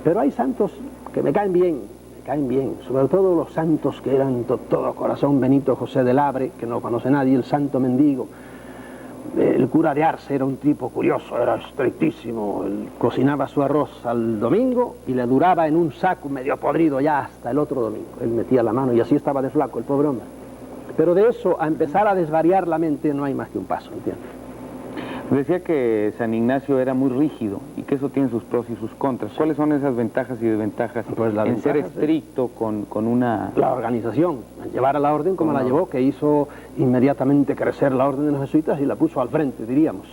Speaker 2: Pero hay santos que me caen bien, sobre todo los santos que eran todo corazón. Benito José de Labre, que no conoce nadie, el santo mendigo. El cura de Arce era un tipo curioso, era estrictísimo. Él cocinaba su arroz al domingo y le duraba en un saco medio podrido ya hasta el otro domingo. Él metía la mano y así estaba de flaco el pobre hombre. Pero de eso a empezar a desvariar la mente no hay más que un paso, ¿entiendes?
Speaker 1: Decía que San Ignacio era muy rígido y que eso tiene sus pros y sus contras. ¿Cuáles son esas ventajas y desventajas en ser estricto con una...?
Speaker 2: La organización, llevar a la orden como la llevó, que hizo inmediatamente crecer la orden de los jesuitas y la puso al frente, diríamos,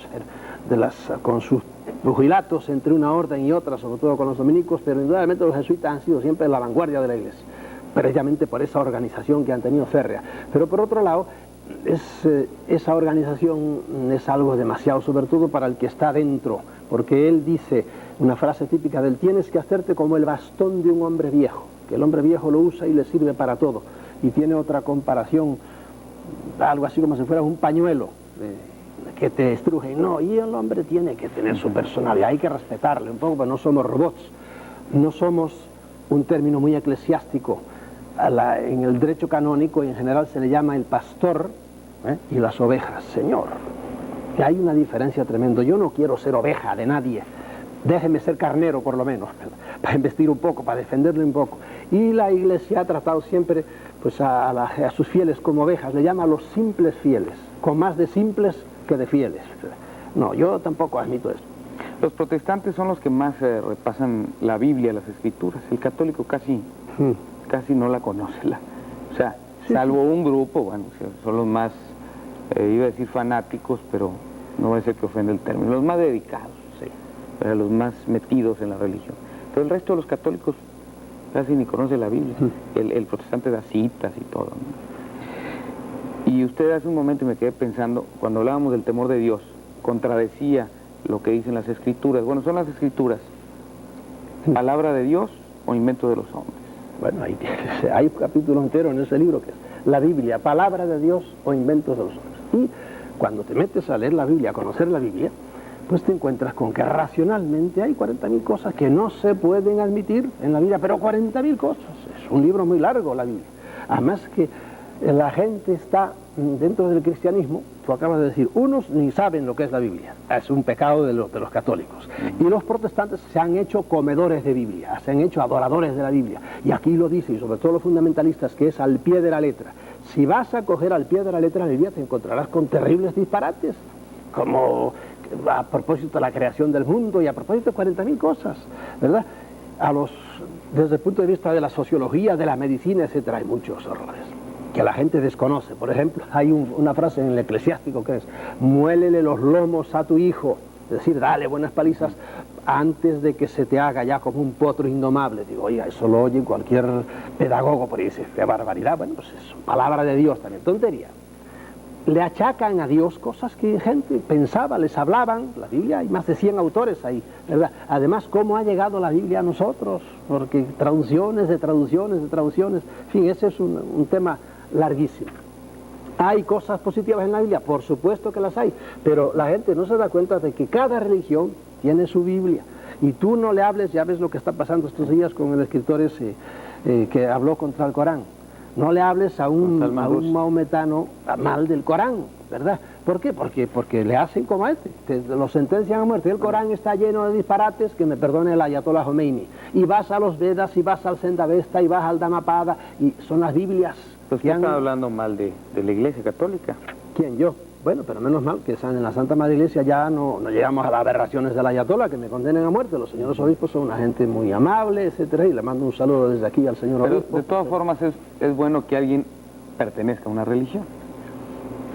Speaker 2: con sus pugilatos entre una orden y otra, sobre todo con los dominicos, pero indudablemente los jesuitas han sido siempre la vanguardia de la iglesia, precisamente por esa organización que han tenido férrea. Pero por otro lado, esa organización es algo demasiado, sobre todo para el que está dentro, porque él dice una frase típica del: tienes que hacerte como el bastón de un hombre viejo, que el hombre viejo lo usa y le sirve para todo. Y tiene otra comparación, algo así como si fuera un pañuelo que te estruje. Y el hombre tiene que tener su personalidad, hay que respetarle un poco, pero no somos robots, no somos un término muy eclesiástico. En el derecho canónico en general se le llama el pastor y las ovejas, señor. Que hay una diferencia tremenda. Yo no quiero ser oveja de nadie, déjeme ser carnero por lo menos, para investir un poco, para defenderle un poco. Y la iglesia ha tratado siempre pues, a sus fieles como ovejas, le llama a los simples fieles, con más de simples que de fieles. No, yo tampoco admito eso.
Speaker 1: Los protestantes son los que más repasan la Biblia, las Escrituras. El católico casi no la conoce. O sea, salvo un grupo, bueno, son los más, iba a decir fanáticos, pero no va a ser que ofenda el término, los más dedicados, los más metidos en la religión. Pero el resto de los católicos casi ni conoce la Biblia. El protestante da citas y todo, ¿no? Y usted hace un momento me quedé pensando, cuando hablábamos del temor de Dios, contradecía lo que dicen las Escrituras. Bueno, ¿son las Escrituras palabra de Dios o invento de los hombres?
Speaker 2: Bueno, hay un capítulo entero en ese libro que es la Biblia, palabra de Dios o inventos de los hombres. Y cuando te metes a leer la Biblia, a conocer la Biblia, pues te encuentras con que racionalmente hay 40.000 cosas que no se pueden admitir en la Biblia, pero 40.000 cosas. Es un libro muy largo la Biblia. Además que la gente está dentro del cristianismo, tú acabas de decir, unos ni saben lo que es la Biblia, es un pecado de los católicos, y los protestantes se han hecho comedores de Biblia, se han hecho adoradores de la Biblia, y aquí lo dice, y sobre todo los fundamentalistas, que es al pie de la letra. Si vas a coger al pie de la letra la Biblia, te encontrarás con terribles disparates, como a propósito de la creación del mundo y a propósito de 40.000 cosas, ¿verdad? Desde el punto de vista de la sociología, de la medicina, etcétera, hay muchos horrores que la gente desconoce. Por ejemplo, hay una frase en el Eclesiástico que es: muélele los lomos a tu hijo, es decir, dale buenas palizas antes de que se te haga ya como un potro indomable. Digo, oiga, eso lo oye cualquier pedagogo, por ahí dice, qué barbaridad. Bueno, pues es palabra de Dios también, tontería. Le achacan a Dios cosas que gente pensaba, les hablaban. La Biblia, hay más de 100 autores ahí, ¿verdad? Además, ¿cómo ha llegado la Biblia a nosotros? Porque traducciones de traducciones de traducciones, en fin, ese es un tema larguísimo. ¿Hay cosas positivas en la Biblia? Por supuesto que las hay, pero la gente no se da cuenta de que cada religión tiene su Biblia. Y tú no le hables, ya ves lo que está pasando estos días con el escritor ese que habló contra el Corán. No le hables a un maometano mal del Corán, ¿verdad? ¿Por qué? Porque le hacen como a este, lo sentencian a muerte. El Corán está lleno de disparates, que me perdone el Ayatollah Khomeini. Y vas a los Vedas, y vas al Zendavesta, y vas al Dhammapada, y son las Biblias.
Speaker 1: Pues usted está hablando mal de la Iglesia Católica.
Speaker 2: ¿Quién? Yo. Bueno, pero menos mal que en la Santa Madre Iglesia ya no llegamos a las aberraciones del Ayatollah, que me condenen a muerte. Los señores obispos son una gente muy amable, etcétera, y le mando un saludo desde aquí al señor obispo.
Speaker 1: De todas formas es bueno que alguien pertenezca a una religión.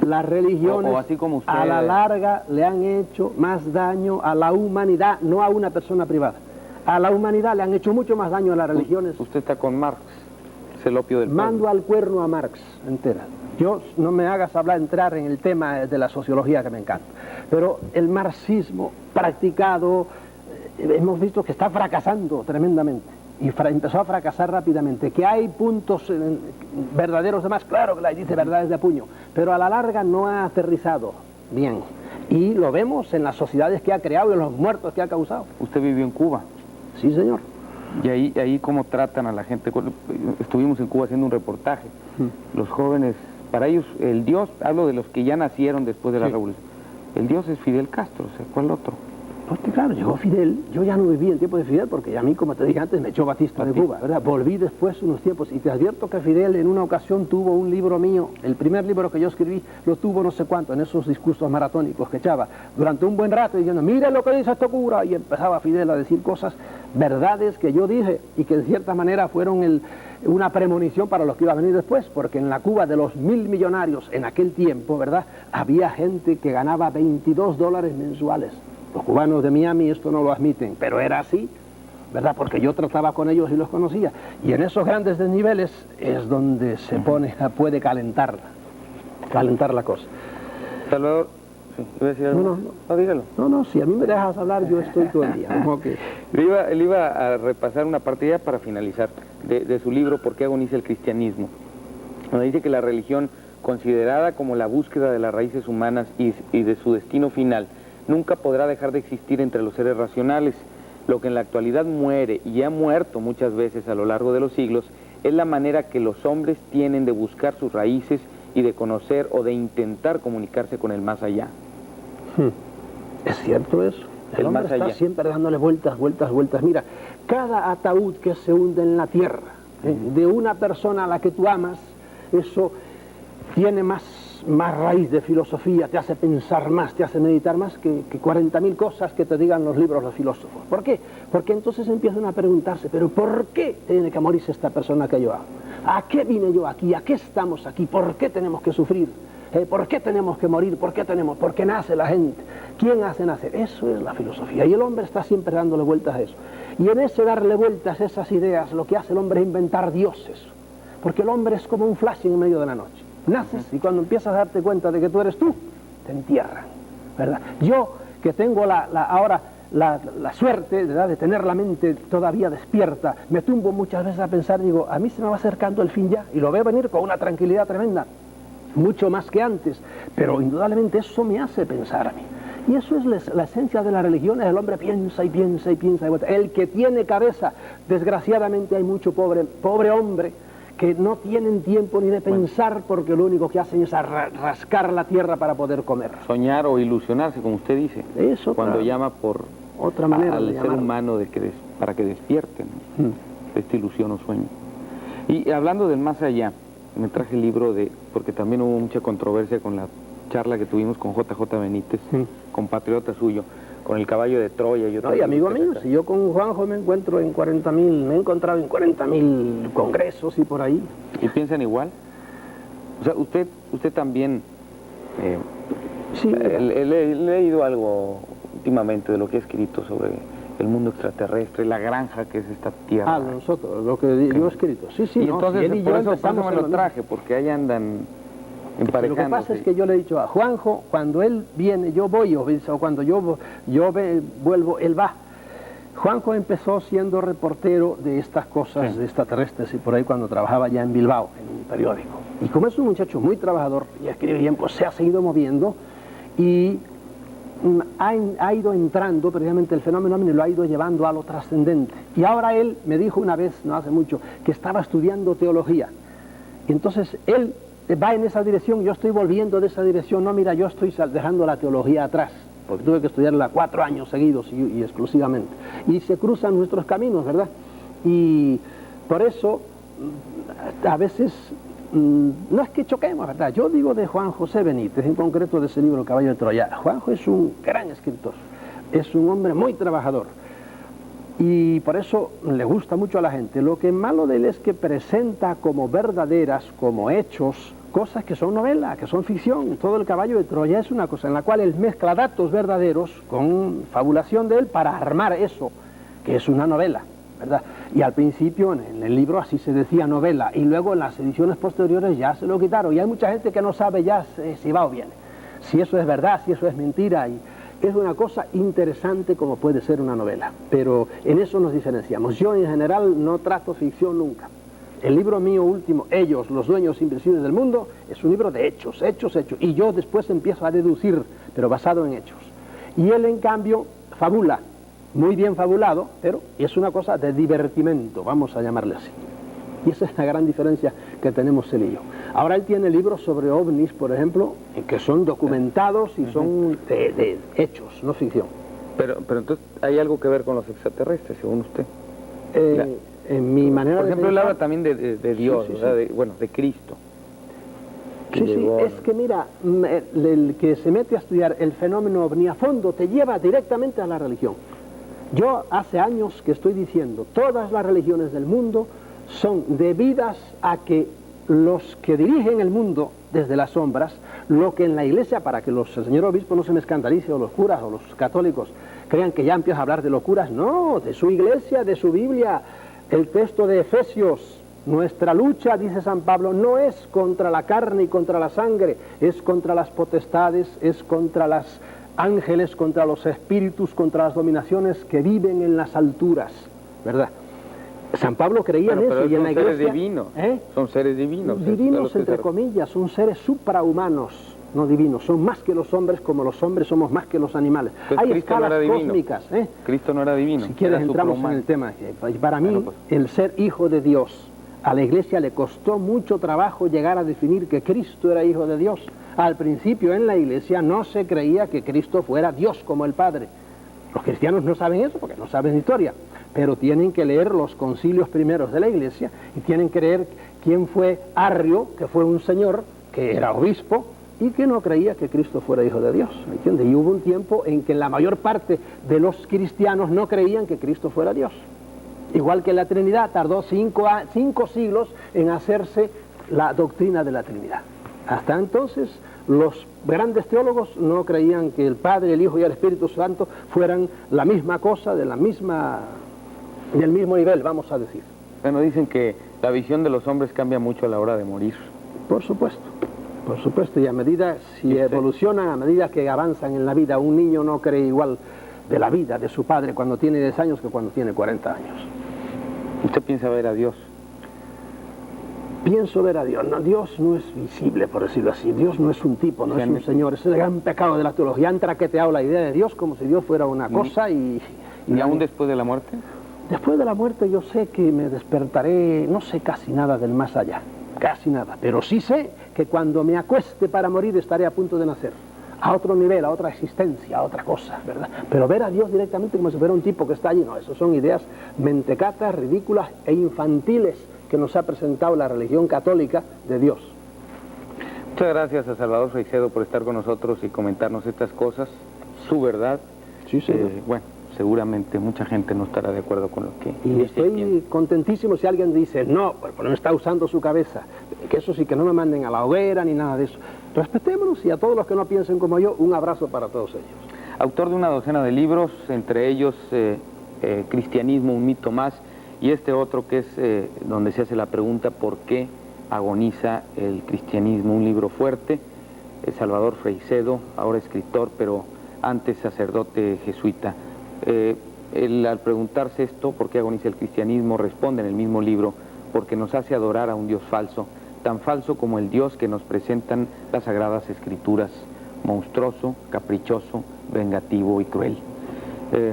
Speaker 2: Las religiones,
Speaker 1: o así como usted,
Speaker 2: a la larga, le han hecho más daño a la humanidad, no a una persona privada. A la humanidad le han hecho mucho más daño a las religiones.
Speaker 1: Usted está con Marx, es el opio del pueblo.
Speaker 2: Mando al cuerno a Marx entera. Yo, no me hagas entrar en el tema de la sociología, que me encanta. Pero el marxismo practicado, hemos visto que está fracasando tremendamente. Y empezó a fracasar rápidamente. Que hay puntos verdaderos de más, claro que la dice verdades de puño. Pero a la larga no ha aterrizado bien. Y lo vemos en las sociedades que ha creado y en los muertos que ha causado.
Speaker 1: ¿Usted vivió en Cuba?
Speaker 2: Sí, señor.
Speaker 1: Y ahí cómo tratan a la gente. Estuvimos en Cuba haciendo un reportaje. Los jóvenes, para ellos el Dios, hablo de los que ya nacieron después de la revolución, el Dios es Fidel Castro, o sea, ¿cuál otro?
Speaker 2: Porque claro, llegó Fidel, yo ya no viví el tiempo de Fidel, porque a mí, como te dije antes, me echó Batista de Cuba, ¿verdad? Volví después unos tiempos, y te advierto que Fidel en una ocasión tuvo un libro mío, el primer libro que yo escribí, lo tuvo no sé cuánto, en esos discursos maratónicos que echaba, durante un buen rato, diciendo, mire lo que dice este cura, y empezaba Fidel a decir cosas, verdades que yo dije, y que de cierta manera fueron una premonición para los que iba a venir después, porque en la Cuba de los 1.000 millonarios en aquel tiempo, ¿verdad?, había gente que ganaba $22 mensuales. Los cubanos de Miami esto no lo admiten, pero era así, ¿verdad? Porque yo trataba con ellos y los conocía. Y en esos grandes desniveles es donde se puede calentar la cosa.
Speaker 1: Salvador, sí, ¿iba a decir algo? No, dígalo.
Speaker 2: No, si a mí me dejas hablar, yo estoy todo el día. Como que...
Speaker 1: Él iba a repasar una parte ya para finalizar de su libro, ¿Por qué agoniza el cristianismo? Donde dice que la religión, considerada como la búsqueda de las raíces humanas y de su destino final, nunca podrá dejar de existir entre los seres racionales. Lo que en la actualidad muere y ha muerto muchas veces a lo largo de los siglos es la manera que los hombres tienen de buscar sus raíces y de conocer o de intentar comunicarse con el más allá.
Speaker 2: ¿Es cierto eso? El hombre está siempre dándole vueltas. Mira, cada ataúd que se hunde en la tierra, de una persona a la que tú amas, eso tiene más raíz de filosofía, te hace pensar más, te hace meditar más que 40.000 cosas que te digan los libros de filósofos. ¿Por qué? Porque entonces empiezan a preguntarse, ¿pero por qué tiene que morirse esta persona que yo amo? ¿A qué vine yo aquí? ¿A qué estamos aquí? ¿Por qué tenemos que sufrir? ¿Por qué tenemos que morir? ¿Por qué nace la gente? ¿Quién hace nacer? Eso es la filosofía. Y el hombre está siempre dándole vueltas a eso. Y en ese darle vueltas a esas ideas, lo que hace el hombre es inventar dioses. Porque el hombre es como un flash en medio de la noche. Naces y cuando empiezas a darte cuenta de que tú eres tú, te entierran, ¿verdad? Yo, que tengo ahora la suerte, ¿verdad?, de tener la mente todavía despierta, me tumbo muchas veces a pensar, digo, a mí se me va acercando el fin ya, y lo veo venir con una tranquilidad tremenda, mucho más que antes, pero indudablemente eso me hace pensar a mí. Y eso es la esencia de la religión, el hombre piensa y piensa y piensa. El que tiene cabeza, desgraciadamente hay mucho pobre hombre, que no tienen tiempo ni de pensar porque lo único que hacen es rascar la tierra para poder comer.
Speaker 1: Soñar o ilusionarse, como usted dice,
Speaker 2: Eso
Speaker 1: cuando llama por
Speaker 2: otra manera
Speaker 1: al
Speaker 2: de
Speaker 1: ser
Speaker 2: llamarlo.
Speaker 1: humano para que despierten, ¿no? Esta ilusión o sueño. Y hablando del más allá, me traje el libro porque también hubo mucha controversia con la charla que tuvimos con JJ Benítez, compatriota suyo, con el caballo de Troya.
Speaker 2: Y amigo mío, si yo con Juanjo me encuentro en 40.000, me he encontrado en 40.000 congresos y por ahí.
Speaker 1: ¿Y piensan igual? O sea, usted también...
Speaker 2: Sí,
Speaker 1: he leído algo últimamente de lo que ha escrito sobre el mundo extraterrestre, la granja que es esta tierra.
Speaker 2: Nosotros, lo que yo he escrito. Sí,
Speaker 1: Y
Speaker 2: no,
Speaker 1: entonces,
Speaker 2: si él y
Speaker 1: por
Speaker 2: yo
Speaker 1: eso
Speaker 2: empezamos
Speaker 1: me
Speaker 2: en
Speaker 1: lo
Speaker 2: lo mismo.
Speaker 1: traje, porque ahí andan emparejándose.
Speaker 2: Lo que pasa es que yo le he dicho a Juanjo, cuando él viene, yo voy, o cuando yo vuelvo, él va. Juanjo empezó siendo reportero de estas cosas, de extraterrestres, y por ahí cuando trabajaba ya en Bilbao, en un periódico. Y como es un muchacho muy trabajador y escribe bien, pues se ha seguido moviendo y ha ido entrando, precisamente el fenómeno ovni lo ha ido llevando a lo trascendente. Y ahora él me dijo una vez, no hace mucho, que estaba estudiando teología. Y entonces él va en esa dirección, yo estoy volviendo de esa dirección. No, mira, yo estoy dejando la teología atrás, porque tuve que estudiarla 4 años seguidos y exclusivamente. Y se cruzan nuestros caminos, ¿verdad? Y por eso, a veces, no es que choquemos, ¿verdad? Yo digo de Juan José Benítez, en concreto de ese libro, Caballo de Troya. Juanjo es un gran escritor, es un hombre muy trabajador. Y por eso le gusta mucho a la gente. Lo que es malo de él es que presenta como verdaderas, como hechos, cosas que son novela, que son ficción. Todo el Caballo de Troya es una cosa en la cual él mezcla datos verdaderos con fabulación de él para armar eso, que es una novela, ¿verdad? Y al principio en el libro así se decía novela, y luego en las ediciones posteriores ya se lo quitaron. Y hay mucha gente que no sabe ya si va o viene, si eso es verdad, si eso es mentira. Y es una cosa interesante como puede ser una novela, pero en eso nos diferenciamos. Yo en general no trato ficción nunca. El libro mío último, Ellos, los dueños invisibles del mundo, es un libro de hechos, hechos, hechos. Y yo después empiezo a deducir, pero basado en hechos. Y él, en cambio, fabula, muy bien fabulado, pero es una cosa de divertimento, vamos a llamarle así. Y esa es la gran diferencia que tenemos él y yo. Ahora él tiene libros sobre ovnis, por ejemplo, que son documentados y son de hechos, no ficción.
Speaker 1: Pero entonces, ¿hay algo que ver con los extraterrestres, según usted?
Speaker 2: En mi manera
Speaker 1: por
Speaker 2: de
Speaker 1: ejemplo, él
Speaker 2: pensar,
Speaker 1: habla también de Dios,
Speaker 2: sí, sí,
Speaker 1: ¿verdad?
Speaker 2: sí.
Speaker 1: De Cristo.
Speaker 2: Sí, es que mira, el que se mete a estudiar el fenómeno ovni a fondo te lleva directamente a la religión. Yo hace años que estoy diciendo, todas las religiones del mundo son debidas a que los que dirigen el mundo desde las sombras, lo que en la iglesia, para que el señor obispo no se me escandalice, o los curas o los católicos crean que ya empieza a hablar de locuras, no, de su iglesia, de su Biblia, el texto de Efesios. Nuestra lucha, dice San Pablo, no es contra la carne y contra la sangre, es contra las potestades, es contra los ángeles, contra los espíritus, contra las dominaciones que viven en las alturas, ¿verdad? San Pablo creía en eso, y en la iglesia...
Speaker 1: Son seres divinos, son seres divinos.
Speaker 2: Divinos, entre comillas, son seres suprahumanos, no divinos, son más que los hombres, como los hombres somos más que los animales.
Speaker 1: Entonces,
Speaker 2: hay
Speaker 1: Cristo
Speaker 2: escalas
Speaker 1: no era divino.
Speaker 2: cósmicas.
Speaker 1: Cristo no era divino.
Speaker 2: Si quieres
Speaker 1: era
Speaker 2: entramos en
Speaker 1: suprahumano.
Speaker 2: el tema. Para mí, el ser hijo de Dios, a la iglesia le costó mucho trabajo llegar a definir que Cristo era hijo de Dios. Al principio en la iglesia no se creía que Cristo fuera Dios como el Padre. Los cristianos no saben eso porque no saben historia, pero tienen que leer los concilios primeros de la iglesia y tienen que leer quién fue Arrio, que fue un señor que era obispo y que no creía que Cristo fuera hijo de Dios, ¿me entiendes? Y hubo un tiempo en que la mayor parte de los cristianos no creían que Cristo fuera Dios. Igual que la Trinidad, tardó 5 siglos en hacerse la doctrina de la Trinidad. Hasta entonces, los grandes teólogos no creían que el Padre, el Hijo y el Espíritu Santo fueran la misma cosa, del mismo nivel, vamos a decir.
Speaker 1: Bueno, dicen que la visión de los hombres cambia mucho a la hora de morir.
Speaker 2: Por supuesto, y a medida, si evolucionan, a medida que avanzan en la vida, un niño no cree igual de la vida de su padre cuando tiene 10 años que cuando tiene 40 años.
Speaker 1: ¿Usted piensa ver a Dios?
Speaker 2: pienso ver a Dios. No, Dios no es visible, por decirlo así. Dios no es un tipo, no es un señor. Ese es el gran pecado de la teología. Han traqueteado la idea de Dios como si Dios fuera una cosa y
Speaker 1: aún después de la muerte?
Speaker 2: Después de la muerte yo sé que me despertaré, no sé casi nada del más allá, casi nada. Pero sí sé que cuando me acueste para morir estaré a punto de nacer. A otro nivel, a otra existencia, a otra cosa, ¿verdad? Pero ver a Dios directamente como si fuera un tipo que está allí, no, eso son ideas mentecatas, ridículas e infantiles que nos ha presentado la religión católica de Dios.
Speaker 1: Muchas gracias a Salvador Freixedo por estar con nosotros y comentarnos estas cosas, su verdad.
Speaker 2: Sí, señor.
Speaker 1: Bueno, seguramente mucha gente no estará de acuerdo con lo que
Speaker 2: y estoy contentísimo si alguien dice, no, pues no está usando su cabeza, que eso sí, que no me manden a la hoguera ni nada de eso. Respetémonos y a todos los que no piensen como yo, un abrazo para todos ellos.
Speaker 1: Autor de una docena de libros, entre ellos Cristianismo, un mito más, y este otro que es donde se hace la pregunta ¿por qué agoniza el cristianismo? Un libro fuerte. Salvador Freixedo, ahora escritor, pero antes sacerdote jesuita. Él, al preguntarse esto, ¿por qué agoniza el cristianismo?, responde en el mismo libro, porque nos hace adorar a un Dios falso, tan falso como el Dios que nos presentan las Sagradas Escrituras, monstruoso, caprichoso, vengativo y cruel.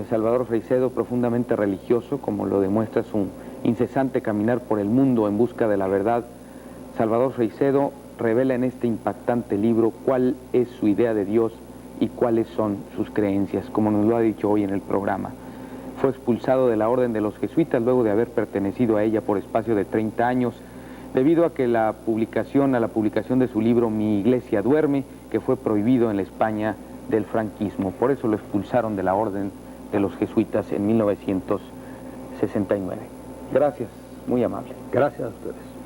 Speaker 1: Salvador Freixedo, profundamente religioso, como lo demuestra su incesante caminar por el mundo en busca de la verdad. Salvador Freixedo revela en este impactante libro cuál es su idea de Dios y cuáles son sus creencias, como nos lo ha dicho hoy en el programa. Fue expulsado de la Orden de los Jesuitas luego de haber pertenecido a ella por espacio de 30 años, debido a que a la publicación de su libro Mi Iglesia Duerme, que fue prohibido en la España del franquismo. Por eso lo expulsaron de la Orden de los Jesuitas en 1969. Gracias, muy amable.
Speaker 2: Gracias a ustedes.